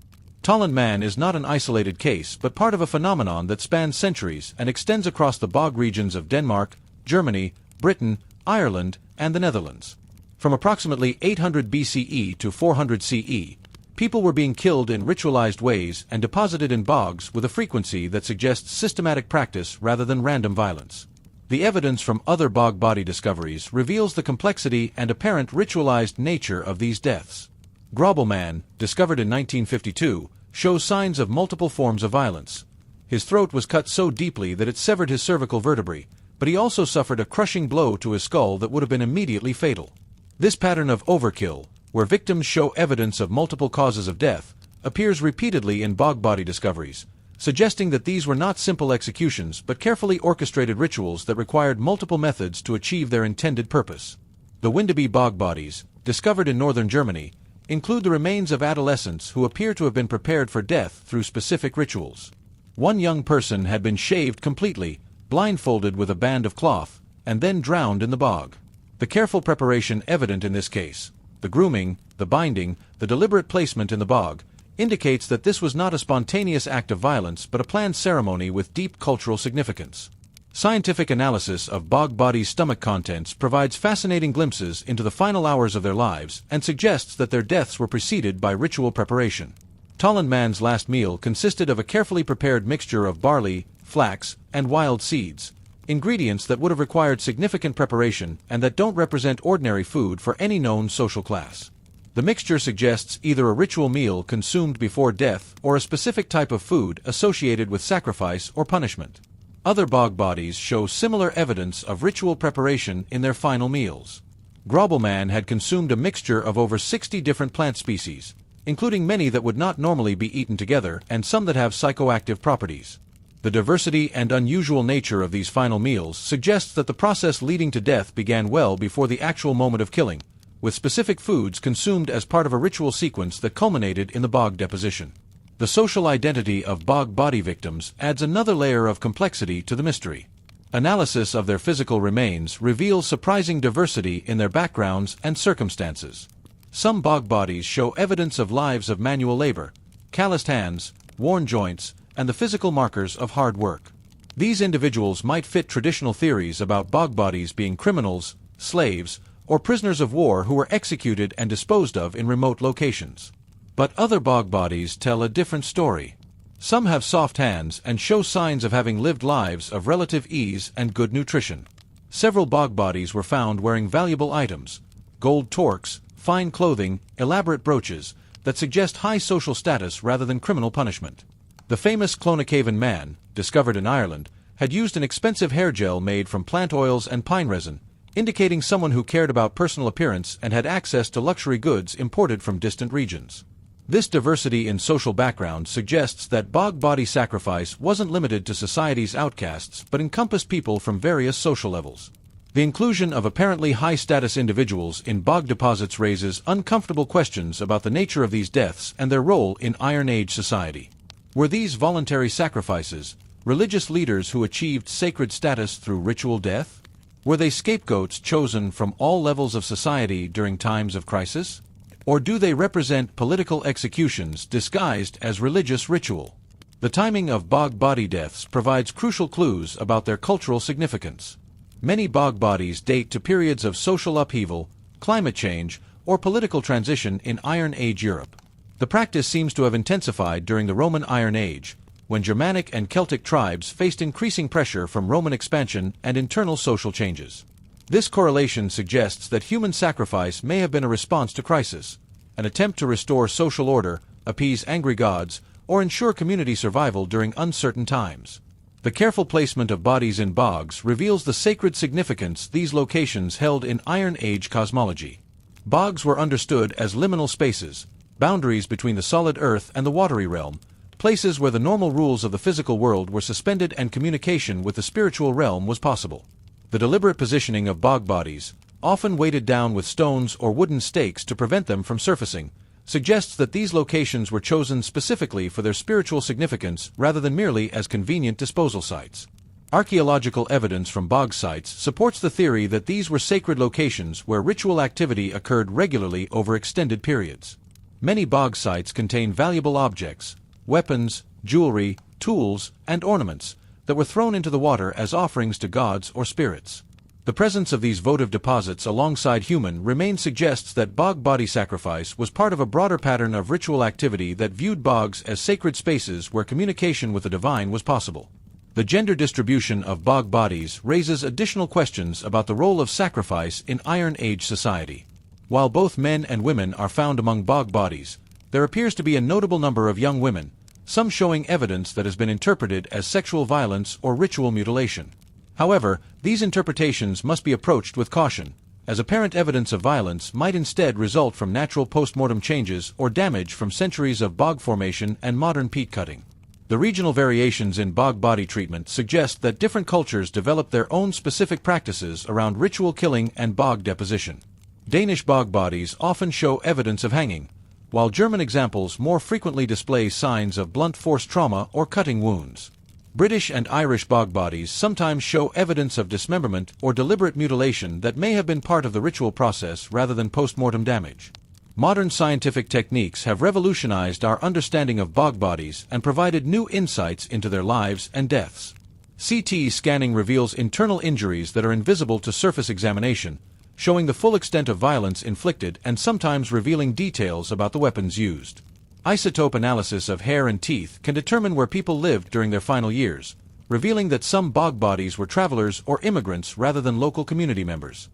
Tolland Man is not an isolated case but part of a phenomenon that spans centuries and extends across the bog regions of Denmark, Germany, Britain, Ireland, and the Netherlands. From approximately 800 BCE to 400 CE, people were being killed in ritualized ways and deposited in bogs with a frequency that suggests systematic practice rather than random violence. The evidence from other bog body discoveries reveals the complexity and apparent ritualized nature of these deaths. Grobelman, discovered in 1952, shows signs of multiple forms of violence. His throat was cut so deeply that it severed his cervical vertebrae, but he also suffered a crushing blow to his skull that would have been immediately fatal. This pattern of overkill, where victims show evidence of multiple causes of death, appears repeatedly in bog body discoveries, suggesting that these were not simple executions but carefully orchestrated rituals that required multiple methods to achieve their intended purpose. The Windeby bog bodies, discovered in northern Germany, include the remains of adolescents who appear to have been prepared for death through specific rituals. One young person had been shaved completely, blindfolded with a band of cloth, and then drowned in the bog. The careful preparation evident in this case, the grooming, the binding, the deliberate placement in the bog, indicates that this was not a spontaneous act of violence but a planned ceremony with deep cultural significance. Scientific analysis of bog bodies' stomach contents provides fascinating glimpses into the final hours of their lives and suggests that their deaths were preceded by ritual preparation. Tolland Man's last meal consisted of a carefully prepared mixture of barley, flax, and wild seeds, ingredients that would have required significant preparation and that don't represent ordinary food for any known social class. The mixture suggests either a ritual meal consumed before death or a specific type of food associated with sacrifice or punishment. Other bog bodies show similar evidence of ritual preparation in their final meals. Grobelman had consumed a mixture of over 60 different plant species, including many that would not normally be eaten together and some that have psychoactive properties. The diversity and unusual nature of these final meals suggests that the process leading to death began well before the actual moment of killing, with specific foods consumed as part of a ritual sequence that culminated in the bog deposition. The social identity of bog body victims adds another layer of complexity to the mystery. Analysis of their physical remains reveals surprising diversity in their backgrounds and circumstances. Some bog bodies show evidence of lives of manual labor, calloused hands, worn joints, and the physical markers of hard work. These individuals might fit traditional theories about bog bodies being criminals, slaves, or prisoners of war who were executed and disposed of in remote locations. But other bog bodies tell a different story. Some have soft hands and show signs of having lived lives of relative ease and good nutrition. Several bog bodies were found wearing valuable items, gold torques, fine clothing, elaborate brooches, that suggest high social status rather than criminal punishment. The famous Cloistered man, discovered in Ireland, had used an expensive hair gel made from plant oils and pine resin, indicating someone who cared about personal appearance and had access to luxury goods imported from distant regions. This diversity in social background suggests that bog body sacrifice wasn't limited to society's outcasts but encompassed people from various social levels. The inclusion of apparently high-status individuals in bog deposits raises uncomfortable questions about the nature of these deaths and their role in Iron Age society. Were these voluntary sacrifices religious leaders who achieved sacred status through ritual death? Were they scapegoats chosen from all levels of society during times of crisis? Or do they represent political executions disguised as religious ritual? The timing of bog body deaths provides crucial clues about their cultural significance. Many bog bodies date to periods of social upheaval, climate change, or political transition in Iron Age Europe. The practice seems to have intensified during the Roman Iron Age, when Germanic and Celtic tribes faced increasing pressure from Roman expansion and internal social changes. This correlation suggests that human sacrifice may have been a response to crisis, an attempt to restore social order, appease angry gods, or ensure community survival during uncertain times. The careful placement of bodies in bogs reveals the sacred significance these locations held in Iron Age cosmology. Bogs were understood as liminal spaces, boundaries between the solid earth and the watery realm, places where the normal rules of the physical world were suspended and communication with the spiritual realm was possible. The deliberate positioning of bog bodies, often weighted down with stones or wooden stakes to prevent them from surfacing, suggests that these locations were chosen specifically for their spiritual significance rather than merely as convenient disposal sites. Archaeological evidence from bog sites supports the theory that these were sacred locations where ritual activity occurred regularly over extended periods. Many bog sites contain valuable objects, weapons, jewelry, tools, and ornaments that were thrown into the water as offerings to gods or spirits. The presence of these votive deposits alongside human remains suggests that bog body sacrifice was part of a broader pattern of ritual activity that viewed bogs as sacred spaces where communication with the divine was possible. The gender distribution of bog bodies raises additional questions about the role of sacrifice in Iron Age society. While both men and women are found among bog bodies, there appears to be a notable number of young women, some showing evidence that has been interpreted as sexual violence or ritual mutilation. However, these interpretations must be approached with caution, as apparent evidence of violence might instead result from natural post-mortem changes or damage from centuries of bog formation and modern peat cutting. The regional variations in bog body treatment suggest that different cultures develop their own specific practices around ritual killing and bog deposition. Danish bog bodies often show evidence of hanging, while German examples more frequently display signs of blunt force trauma or cutting wounds. British and Irish bog bodies sometimes show evidence of dismemberment or deliberate mutilation that may have been part of the ritual process rather than post-mortem damage. Modern scientific techniques have revolutionized our understanding of bog bodies and provided new insights into their lives and deaths. CT scanning reveals internal injuries that are invisible to surface examination, showing the full extent of violence inflicted and sometimes revealing details about the weapons used. Isotope analysis of hair and teeth can determine where people lived during their final years, revealing that some bog bodies were travelers or immigrants rather than local community members.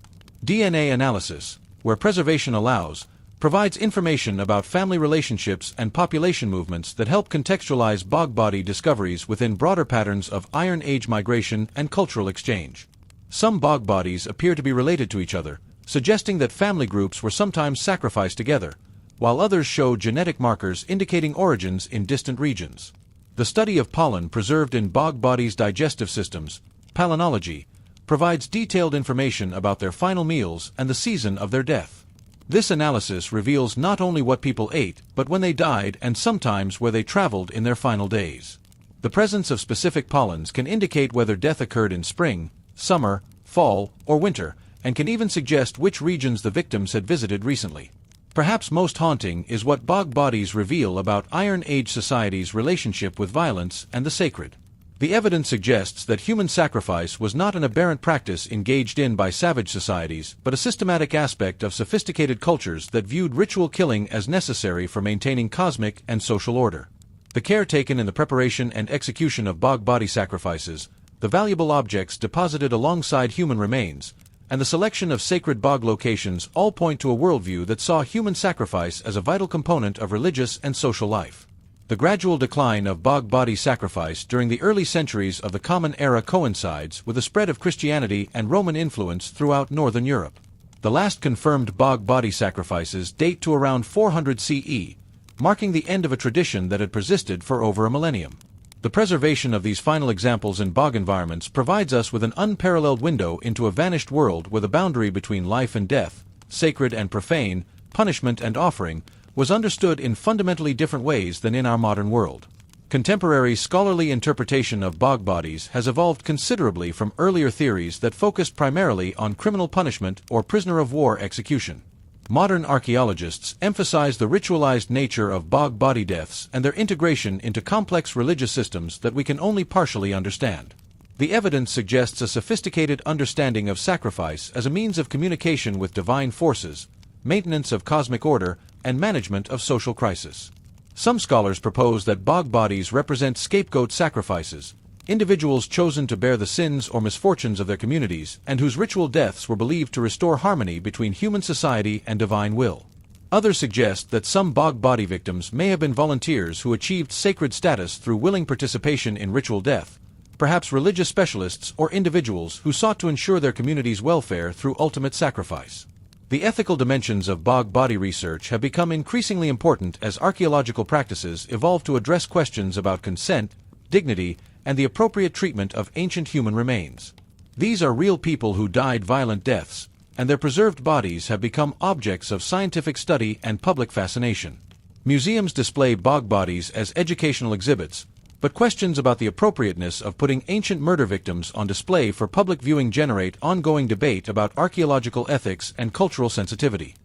DNA analysis, where preservation allows, provides information about family relationships and population movements that help contextualize bog body discoveries within broader patterns of Iron Age migration and cultural exchange. Some bog bodies appear to be related to each other, suggesting that family groups were sometimes sacrificed together, while others show genetic markers indicating origins in distant regions. The study of pollen preserved in bog bodies' digestive systems, palynology, provides detailed information about their final meals and the season of their death. This analysis reveals not only what people ate, but when they died and sometimes where they traveled in their final days. The presence of specific pollens can indicate whether death occurred in spring, summer, fall, or winter, and can even suggest which regions the victims had visited recently. Perhaps most haunting is what bog bodies reveal about Iron Age society's relationship with violence and the sacred. The evidence suggests that human sacrifice was not an aberrant practice engaged in by savage societies, but a systematic aspect of sophisticated cultures that viewed ritual killing as necessary for maintaining cosmic and social order. The care taken in the preparation and execution of bog body sacrifices, the valuable objects deposited alongside human remains, and the selection of sacred bog locations all point to a worldview that saw human sacrifice as a vital component of religious and social life. The gradual decline of bog body sacrifice during the early centuries of the Common Era coincides with the spread of Christianity and Roman influence throughout Northern Europe. The last confirmed bog body sacrifices date to around 400 CE, marking the end of a tradition that had persisted for over a millennium. The preservation of these final examples in bog environments provides us with an unparalleled window into a vanished world where the boundary between life and death, sacred and profane, punishment and offering, was understood in fundamentally different ways than in our modern world. Contemporary scholarly interpretation of bog bodies has evolved considerably from earlier theories that focused primarily on criminal punishment or prisoner of war execution. Modern archaeologists emphasize the ritualized nature of bog body deaths and their integration into complex religious systems that we can only partially understand. The evidence suggests a sophisticated understanding of sacrifice as a means of communication with divine forces, maintenance of cosmic order, and management of social crisis. Some scholars propose that bog bodies represent scapegoat sacrifices, individuals chosen to bear the sins or misfortunes of their communities and whose ritual deaths were believed to restore harmony between human society and divine will. Others suggest that some bog body victims may have been volunteers who achieved sacred status through willing participation in ritual death, perhaps religious specialists or individuals who sought to ensure their community's welfare through ultimate sacrifice. The ethical dimensions of bog body research have become increasingly important as archaeological practices evolve to address questions about consent, dignity, and the appropriate treatment of ancient human remains. These are real people who died violent deaths, and their preserved bodies have become objects of scientific study and public fascination. Museums display bog bodies as educational exhibits, but questions about the appropriateness of putting ancient murder victims on display for public viewing generate ongoing debate about archaeological ethics and cultural sensitivity.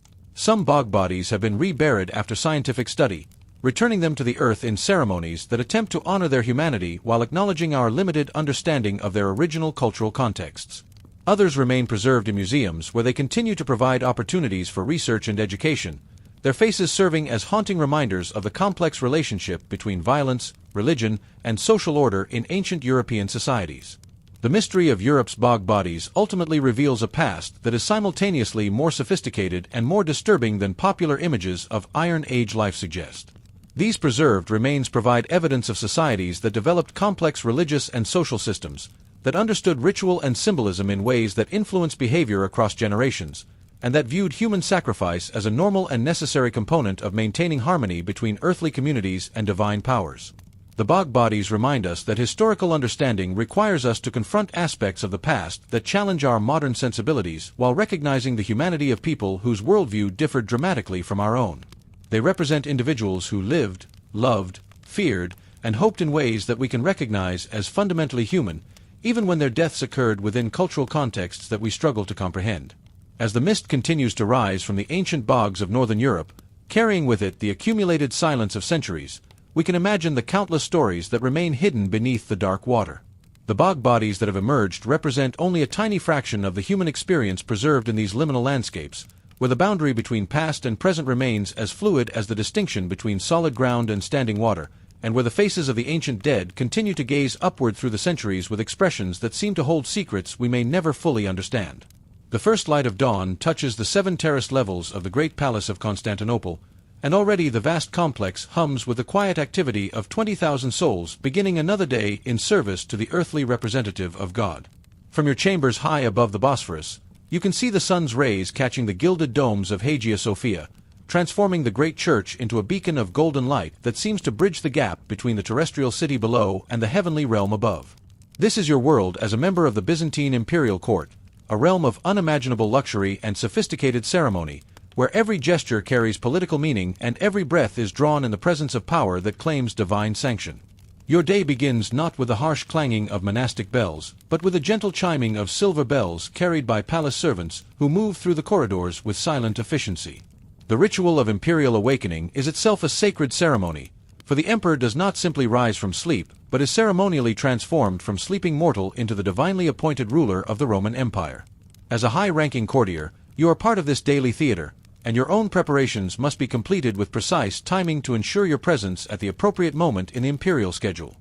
Some bog bodies have been reburied after scientific study, returning them to the earth in ceremonies that attempt to honor their humanity while acknowledging our limited understanding of their original cultural contexts. Others remain preserved in museums where they continue to provide opportunities for research and education, their faces serving as haunting reminders of the complex relationship between violence, religion, and social order in ancient European societies. The mystery of Europe's bog bodies ultimately reveals a past that is simultaneously more sophisticated and more disturbing than popular images of Iron Age life suggest. These preserved remains provide evidence of societies that developed complex religious and social systems, that understood ritual and symbolism in ways that influenced behavior across generations, and that viewed human sacrifice as a normal and necessary component of maintaining harmony between earthly communities and divine powers. The bog bodies remind us that historical understanding requires us to confront aspects of the past that challenge our modern sensibilities while recognizing the humanity of people whose worldview differed dramatically from our own. They represent individuals who lived, loved, feared, and hoped in ways that we can recognize as fundamentally human, even when their deaths occurred within cultural contexts that we struggle to comprehend. As the mist continues to rise from the ancient bogs of northern Europe, carrying with it the accumulated silence of centuries, we can imagine the countless stories that remain hidden beneath the dark water. The bog bodies that have emerged represent only a tiny fraction of the human experience preserved in these liminal landscapes, where the boundary between past and present remains as fluid as the distinction between solid ground and standing water, and where the faces of the ancient dead continue to gaze upward through the centuries with expressions that seem to hold secrets we may never fully understand. The first light of dawn touches the 7 terraced levels of the Great Palace of Constantinople, and already the vast complex hums with the quiet activity of 20,000 souls beginning another day in service to the earthly representative of God. From your chambers high above the Bosphorus, you can see the sun's rays catching the gilded domes of Hagia Sophia, transforming the great church into a beacon of golden light that seems to bridge the gap between the terrestrial city below and the heavenly realm above. This is your world as a member of the Byzantine imperial court, a realm of unimaginable luxury and sophisticated ceremony, where every gesture carries political meaning and every breath is drawn in the presence of power that claims divine sanction. Your day begins not with the harsh clanging of monastic bells, but with a gentle chiming of silver bells carried by palace servants who move through the corridors with silent efficiency. The ritual of imperial awakening is itself a sacred ceremony, for the emperor does not simply rise from sleep, but is ceremonially transformed from sleeping mortal into the divinely appointed ruler of the Roman Empire. As a high-ranking courtier, you are part of this daily theater, and your own preparations must be completed with precise timing to ensure your presence at the appropriate moment in the imperial schedule.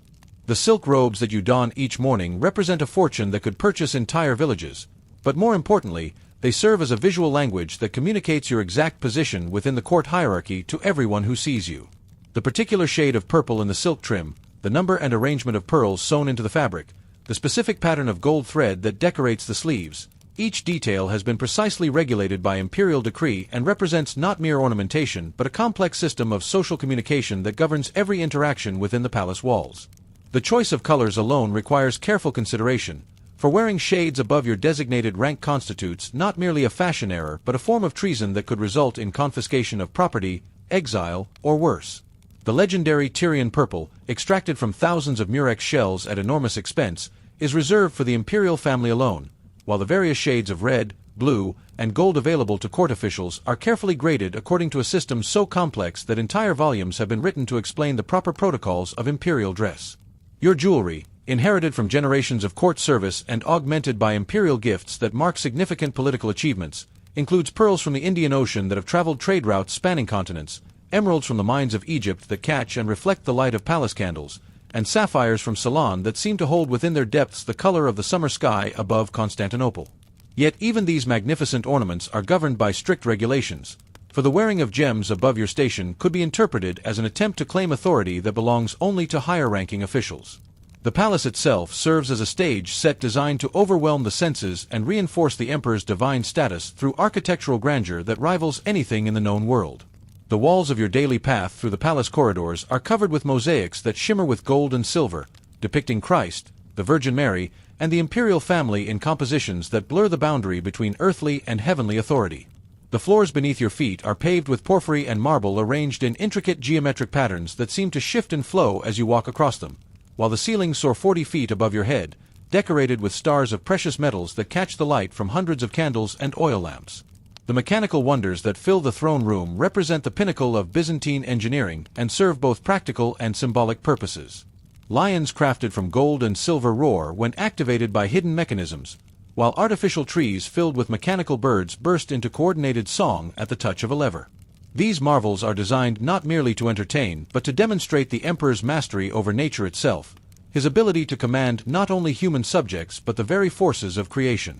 The silk robes that you don each morning represent a fortune that could purchase entire villages, but more importantly, they serve as a visual language that communicates your exact position within the court hierarchy to everyone who sees you. The particular shade of purple in the silk trim, the number and arrangement of pearls sewn into the fabric, the specific pattern of gold thread that decorates the sleeves, each detail has been precisely regulated by imperial decree and represents not mere ornamentation but a complex system of social communication that governs every interaction within the palace walls. The choice of colors alone requires careful consideration, for wearing shades above your designated rank constitutes not merely a fashion error but a form of treason that could result in confiscation of property, exile, or worse. The legendary Tyrian purple, extracted from thousands of murex shells at enormous expense, is reserved for the imperial family alone, while the various shades of red, blue, and gold available to court officials are carefully graded according to a system so complex that entire volumes have been written to explain the proper protocols of imperial dress. Your jewelry, inherited from generations of court service and augmented by imperial gifts that mark significant political achievements, includes pearls from the Indian Ocean that have traveled trade routes spanning continents, emeralds from the mines of Egypt that catch and reflect the light of palace candles, and sapphires from Ceylon that seem to hold within their depths the color of the summer sky above Constantinople. Yet even these magnificent ornaments are governed by strict regulations, for the wearing of gems above your station could be interpreted as an attempt to claim authority that belongs only to higher-ranking officials. The palace itself serves as a stage set designed to overwhelm the senses and reinforce the emperor's divine status through architectural grandeur that rivals anything in the known world. The walls of your daily path through the palace corridors are covered with mosaics that shimmer with gold and silver, depicting Christ, the Virgin Mary, and the imperial family in compositions that blur the boundary between earthly and heavenly authority. The floors beneath your feet are paved with porphyry and marble arranged in intricate geometric patterns that seem to shift and flow as you walk across them, while the ceilings soar 40 feet above your head, decorated with stars of precious metals that catch the light from hundreds of candles and oil lamps. The mechanical wonders that fill the throne room represent the pinnacle of Byzantine engineering and serve both practical and symbolic purposes. Lions crafted from gold and silver roar when activated by hidden mechanisms, while artificial trees filled with mechanical birds burst into coordinated song at the touch of a lever. These marvels are designed not merely to entertain but to demonstrate the emperor's mastery over nature itself, his ability to command not only human subjects but the very forces of creation.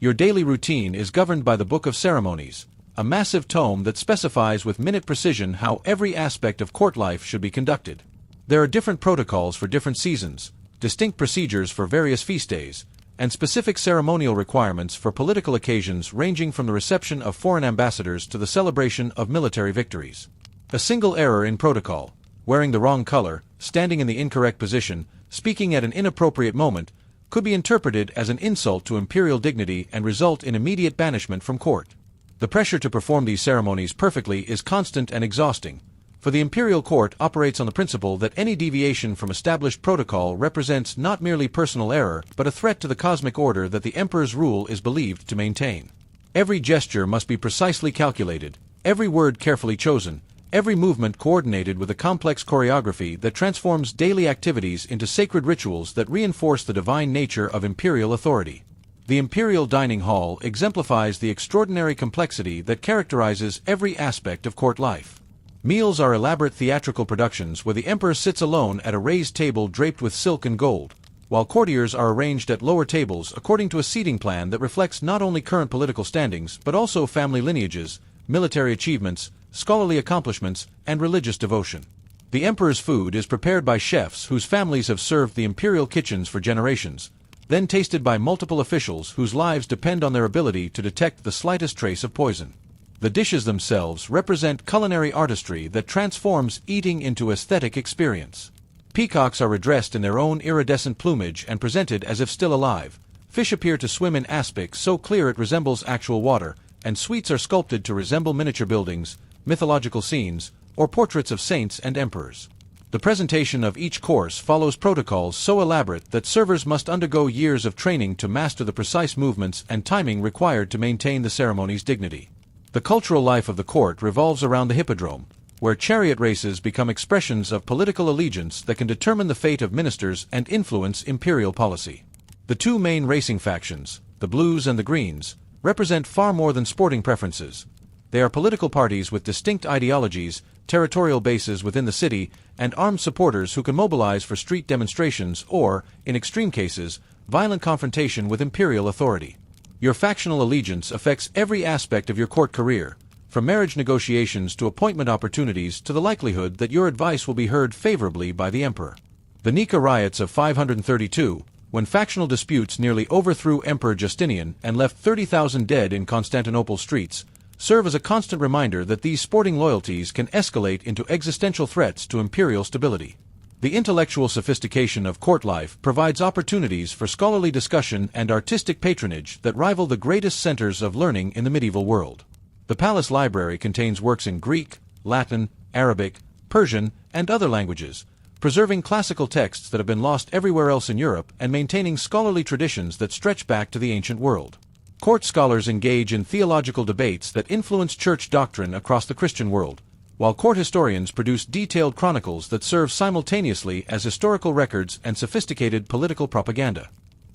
Your daily routine is governed by the Book of Ceremonies, a massive tome that specifies with minute precision how every aspect of court life should be conducted. There are different protocols for different seasons, distinct procedures for various feast days, and specific ceremonial requirements for political occasions ranging from the reception of foreign ambassadors to the celebration of military victories. A single error in protocol, wearing the wrong color, standing in the incorrect position, speaking at an inappropriate moment, could be interpreted as an insult to imperial dignity and result in immediate banishment from court. The pressure to perform these ceremonies perfectly is constant and exhausting, for the imperial court operates on the principle that any deviation from established protocol represents not merely personal error but a threat to the cosmic order that the emperor's rule is believed to maintain. Every gesture must be precisely calculated, every word carefully chosen, every movement coordinated with a complex choreography that transforms daily activities into sacred rituals that reinforce the divine nature of imperial authority. The imperial dining hall exemplifies the extraordinary complexity that characterizes every aspect of court life. Meals are elaborate theatrical productions where the emperor sits alone at a raised table draped with silk and gold, while courtiers are arranged at lower tables according to a seating plan that reflects not only current political standings but also family lineages, military achievements, scholarly accomplishments, and religious devotion. The emperor's food is prepared by chefs whose families have served the imperial kitchens for generations, then tasted by multiple officials whose lives depend on their ability to detect the slightest trace of poison. The dishes themselves represent culinary artistry that transforms eating into aesthetic experience. Peacocks are redressed in their own iridescent plumage and presented as if still alive. Fish appear to swim in aspic so clear it resembles actual water, and sweets are sculpted to resemble miniature buildings, mythological scenes, or portraits of saints and emperors. The presentation of each course follows protocols so elaborate that servers must undergo years of training to master the precise movements and timing required to maintain the ceremony's dignity. The cultural life of the court revolves around the hippodrome, where chariot races become expressions of political allegiance that can determine the fate of ministers and influence imperial policy. The two main racing factions, the Blues and the Greens, represent far more than sporting preferences. They are political parties with distinct ideologies, territorial bases within the city, and armed supporters who can mobilize for street demonstrations or, in extreme cases, violent confrontation with imperial authority. Your factional allegiance affects every aspect of your court career, from marriage negotiations to appointment opportunities to the likelihood that your advice will be heard favorably by the emperor. The Nika riots of 532, when factional disputes nearly overthrew Emperor Justinian and left 30,000 dead in Constantinople's streets, serve as a constant reminder that these sporting loyalties can escalate into existential threats to imperial stability. The intellectual sophistication of court life provides opportunities for scholarly discussion and artistic patronage that rival the greatest centers of learning in the medieval world. The palace library contains works in Greek, Latin, Arabic, Persian, and other languages, preserving classical texts that have been lost everywhere else in Europe and maintaining scholarly traditions that stretch back to the ancient world. Court scholars engage in theological debates that influence church doctrine across the Christian world, while court historians produce detailed chronicles that serve simultaneously as historical records and sophisticated political propaganda.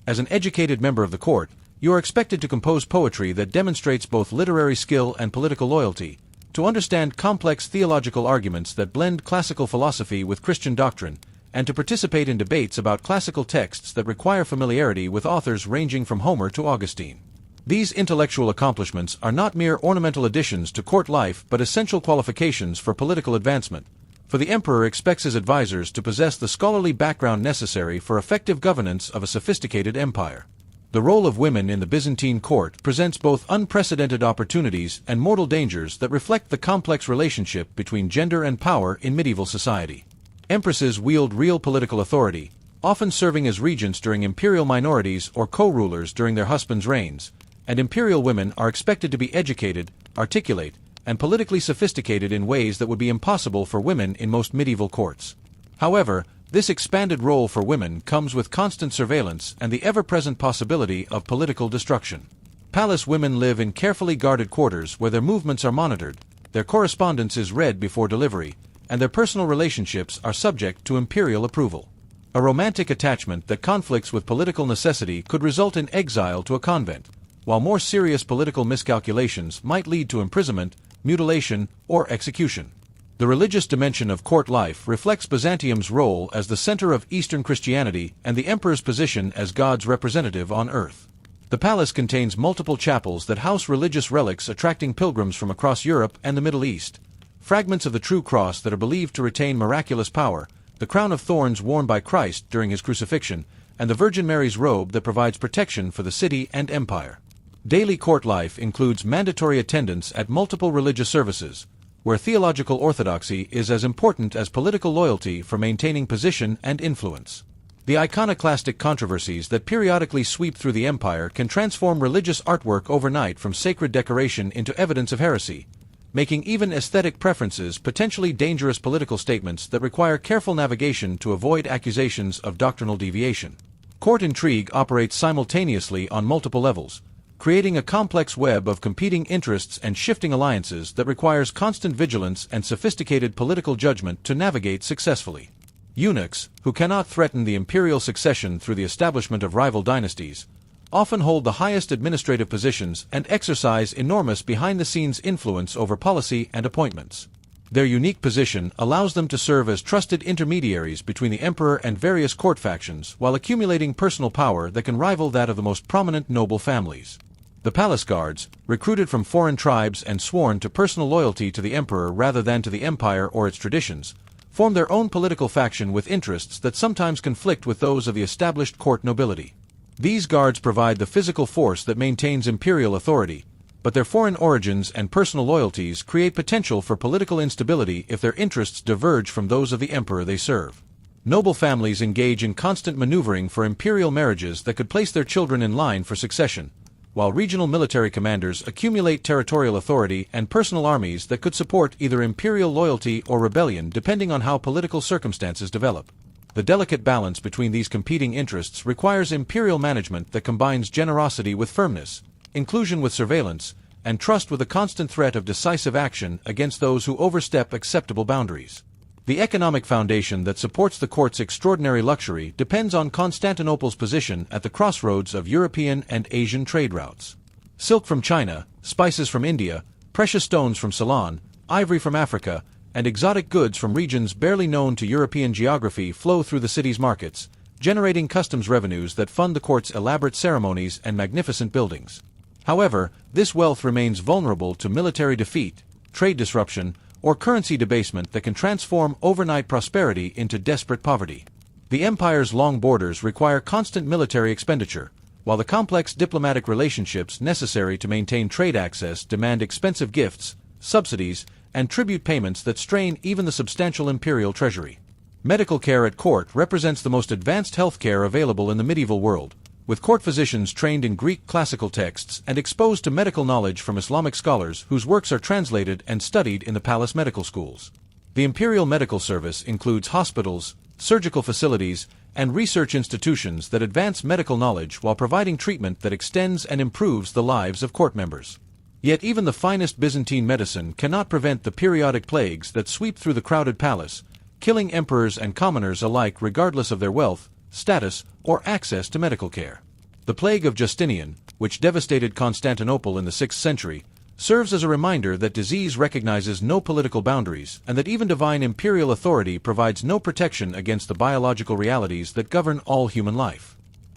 As an educated member of the court, you are expected to compose poetry that demonstrates both literary skill and political loyalty, to understand complex theological arguments that blend classical philosophy with Christian doctrine, and to participate in debates about classical texts that require familiarity with authors ranging from Homer to Augustine. These intellectual accomplishments are not mere ornamental additions to court life but essential qualifications for political advancement, for the emperor expects his advisors to possess the scholarly background necessary for effective governance of a sophisticated empire. The role of women in the Byzantine court presents both unprecedented opportunities and mortal dangers that reflect the complex relationship between gender and power in medieval society. Empresses wield real political authority, often serving as regents during imperial minorities or co-rulers during their husbands' reigns, and imperial women are expected to be educated, articulate, and politically sophisticated in ways that would be impossible for women in most medieval courts. However, this expanded role for women comes with constant surveillance and the ever-present possibility of political destruction. Palace women live in carefully guarded quarters where their movements are monitored, their correspondence is read before delivery, and their personal relationships are subject to imperial approval. A romantic attachment that conflicts with political necessity could result in exile to a convent, while more serious political miscalculations might lead to imprisonment, mutilation, or execution. The religious dimension of court life reflects Byzantium's role as the center of Eastern Christianity and the emperor's position as God's representative on earth. The palace contains multiple chapels that house religious relics attracting pilgrims from across Europe and the Middle East. Fragments of the true cross that are believed to retain miraculous power, the crown of thorns worn by Christ during his crucifixion, and the Virgin Mary's robe that provides protection for the city and empire. Daily court life includes mandatory attendance at multiple religious services, where theological orthodoxy is as important as political loyalty for maintaining position and influence. The iconoclastic controversies that periodically sweep through the empire can transform religious artwork overnight from sacred decoration into evidence of heresy, making even aesthetic preferences potentially dangerous political statements that require careful navigation to avoid accusations of doctrinal deviation. Court intrigue operates simultaneously on multiple levels, creating a complex web of competing interests and shifting alliances that requires constant vigilance and sophisticated political judgment to navigate successfully. Eunuchs, who cannot threaten the imperial succession through the establishment of rival dynasties, often hold the highest administrative positions and exercise enormous behind-the-scenes influence over policy and appointments. Their unique position allows them to serve as trusted intermediaries between the emperor and various court factions while accumulating personal power that can rival that of the most prominent noble families. The palace guards, recruited from foreign tribes and sworn to personal loyalty to the emperor rather than to the empire or its traditions, form their own political faction with interests that sometimes conflict with those of the established court nobility. These guards provide the physical force that maintains imperial authority, but their foreign origins and personal loyalties create potential for political instability if their interests diverge from those of the emperor they serve. Noble families engage in constant maneuvering for imperial marriages that could place their children in line for succession, while regional military commanders accumulate territorial authority and personal armies that could support either imperial loyalty or rebellion depending on how political circumstances develop. The delicate balance between these competing interests requires imperial management that combines generosity with firmness, inclusion with surveillance, and trust with a constant threat of decisive action against those who overstep acceptable boundaries. The economic foundation that supports the court's extraordinary luxury depends on Constantinople's position at the crossroads of European and Asian trade routes. Silk from China, spices from India, precious stones from Ceylon, ivory from Africa, and exotic goods from regions barely known to European geography flow through the city's markets, generating customs revenues that fund the court's elaborate ceremonies and magnificent buildings. However, this wealth remains vulnerable to military defeat, trade disruption, or currency debasement that can transform overnight prosperity into desperate poverty. The empire's long borders require constant military expenditure, while the complex diplomatic relationships necessary to maintain trade access demand expensive gifts, subsidies, and tribute payments that strain even the substantial imperial treasury. Medical care at court represents the most advanced health care available in the medieval world, with court physicians trained in Greek classical texts and exposed to medical knowledge from Islamic scholars whose works are translated and studied in the palace medical schools. The imperial medical service includes hospitals, surgical facilities, and research institutions that advance medical knowledge while providing treatment that extends and improves the lives of court members. Yet even the finest Byzantine medicine cannot prevent the periodic plagues that sweep through the crowded palace, killing emperors and commoners alike regardless of their wealth, status, or access to medical care. The plague of Justinian, which devastated Constantinople in the 6th century, serves as a reminder that disease recognizes no political boundaries and that even divine imperial authority provides no protection against the biological realities that govern all human life.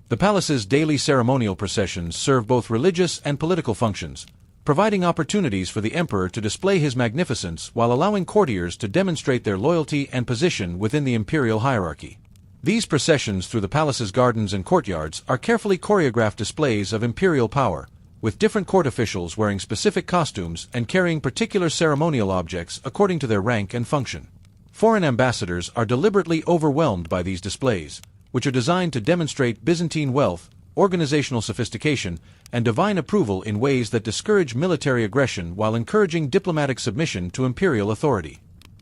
The palace's daily ceremonial processions serve both religious and political functions, providing opportunities for the emperor to display his magnificence while allowing courtiers to demonstrate their loyalty and position within the imperial hierarchy. These processions through the palace's gardens and courtyards are carefully choreographed displays of imperial power, with different court officials wearing specific costumes and carrying particular ceremonial objects according to their rank and function. Foreign ambassadors are deliberately overwhelmed by these displays, which are designed to demonstrate Byzantine wealth, organizational sophistication, and divine approval in ways that discourage military aggression while encouraging diplomatic submission to imperial authority.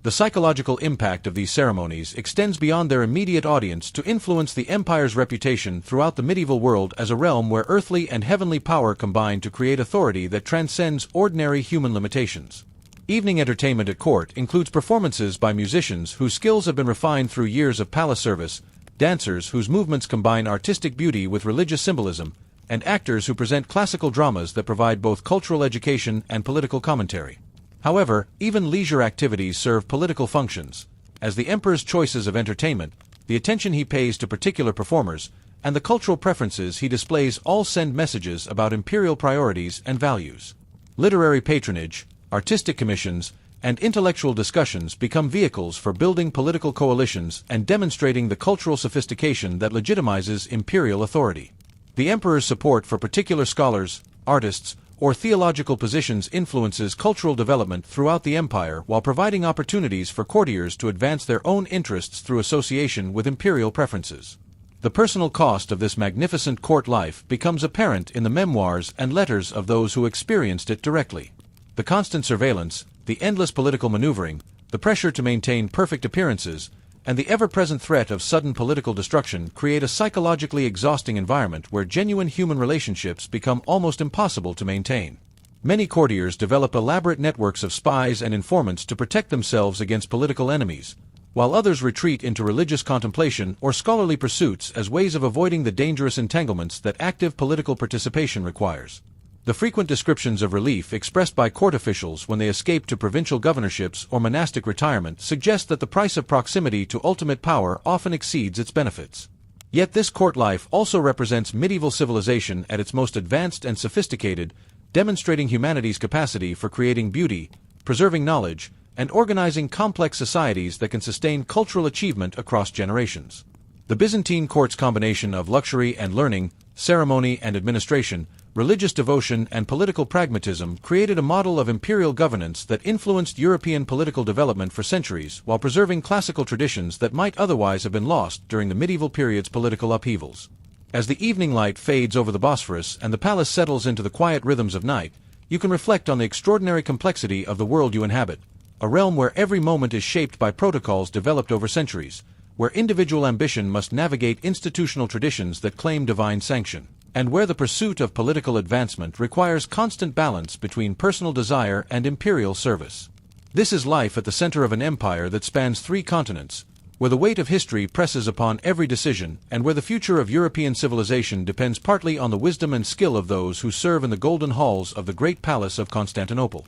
The psychological impact of these ceremonies extends beyond their immediate audience to influence the empire's reputation throughout the medieval world as a realm where earthly and heavenly power combine to create authority that transcends ordinary human limitations. Evening entertainment at court includes performances by musicians whose skills have been refined through years of palace service, dancers whose movements combine artistic beauty with religious symbolism, and actors who present classical dramas that provide both cultural education and political commentary. However, even leisure activities serve political functions, as the emperor's choices of entertainment, the attention he pays to particular performers, and the cultural preferences he displays all send messages about imperial priorities and values. Literary patronage, artistic commissions, and intellectual discussions become vehicles for building political coalitions and demonstrating the cultural sophistication that legitimizes imperial authority. The emperor's support for particular scholars, artists, or theological positions influences cultural development throughout the empire while providing opportunities for courtiers to advance their own interests through association with imperial preferences. The personal cost of this magnificent court life becomes apparent in the memoirs and letters of those who experienced it directly. The constant surveillance, the endless political maneuvering, the pressure to maintain perfect appearances, and the ever-present threat of sudden political destruction create a psychologically exhausting environment where genuine human relationships become almost impossible to maintain. Many courtiers develop elaborate networks of spies and informants to protect themselves against political enemies, while others retreat into religious contemplation or scholarly pursuits as ways of avoiding the dangerous entanglements that active political participation requires. The frequent descriptions of relief expressed by court officials when they escape to provincial governorships or monastic retirement suggest that the price of proximity to ultimate power often exceeds its benefits. Yet this court life also represents medieval civilization at its most advanced and sophisticated, demonstrating humanity's capacity for creating beauty, preserving knowledge, and organizing complex societies that can sustain cultural achievement across generations. The Byzantine court's combination of luxury and learning, ceremony and administration, religious devotion and political pragmatism created a model of imperial governance that influenced European political development for centuries while preserving classical traditions that might otherwise have been lost during the medieval period's political upheavals. As the evening light fades over the Bosphorus and the palace settles into the quiet rhythms of night, you can reflect on the extraordinary complexity of the world you inhabit, a realm where every moment is shaped by protocols developed over centuries, where individual ambition must navigate institutional traditions that claim divine sanction, and where the pursuit of political advancement requires constant balance between personal desire and imperial service. This is life at the center of an empire that spans 3 continents, where the weight of history presses upon every decision and where the future of European civilization depends partly on the wisdom and skill of those who serve in the golden halls of the great palace of Constantinople.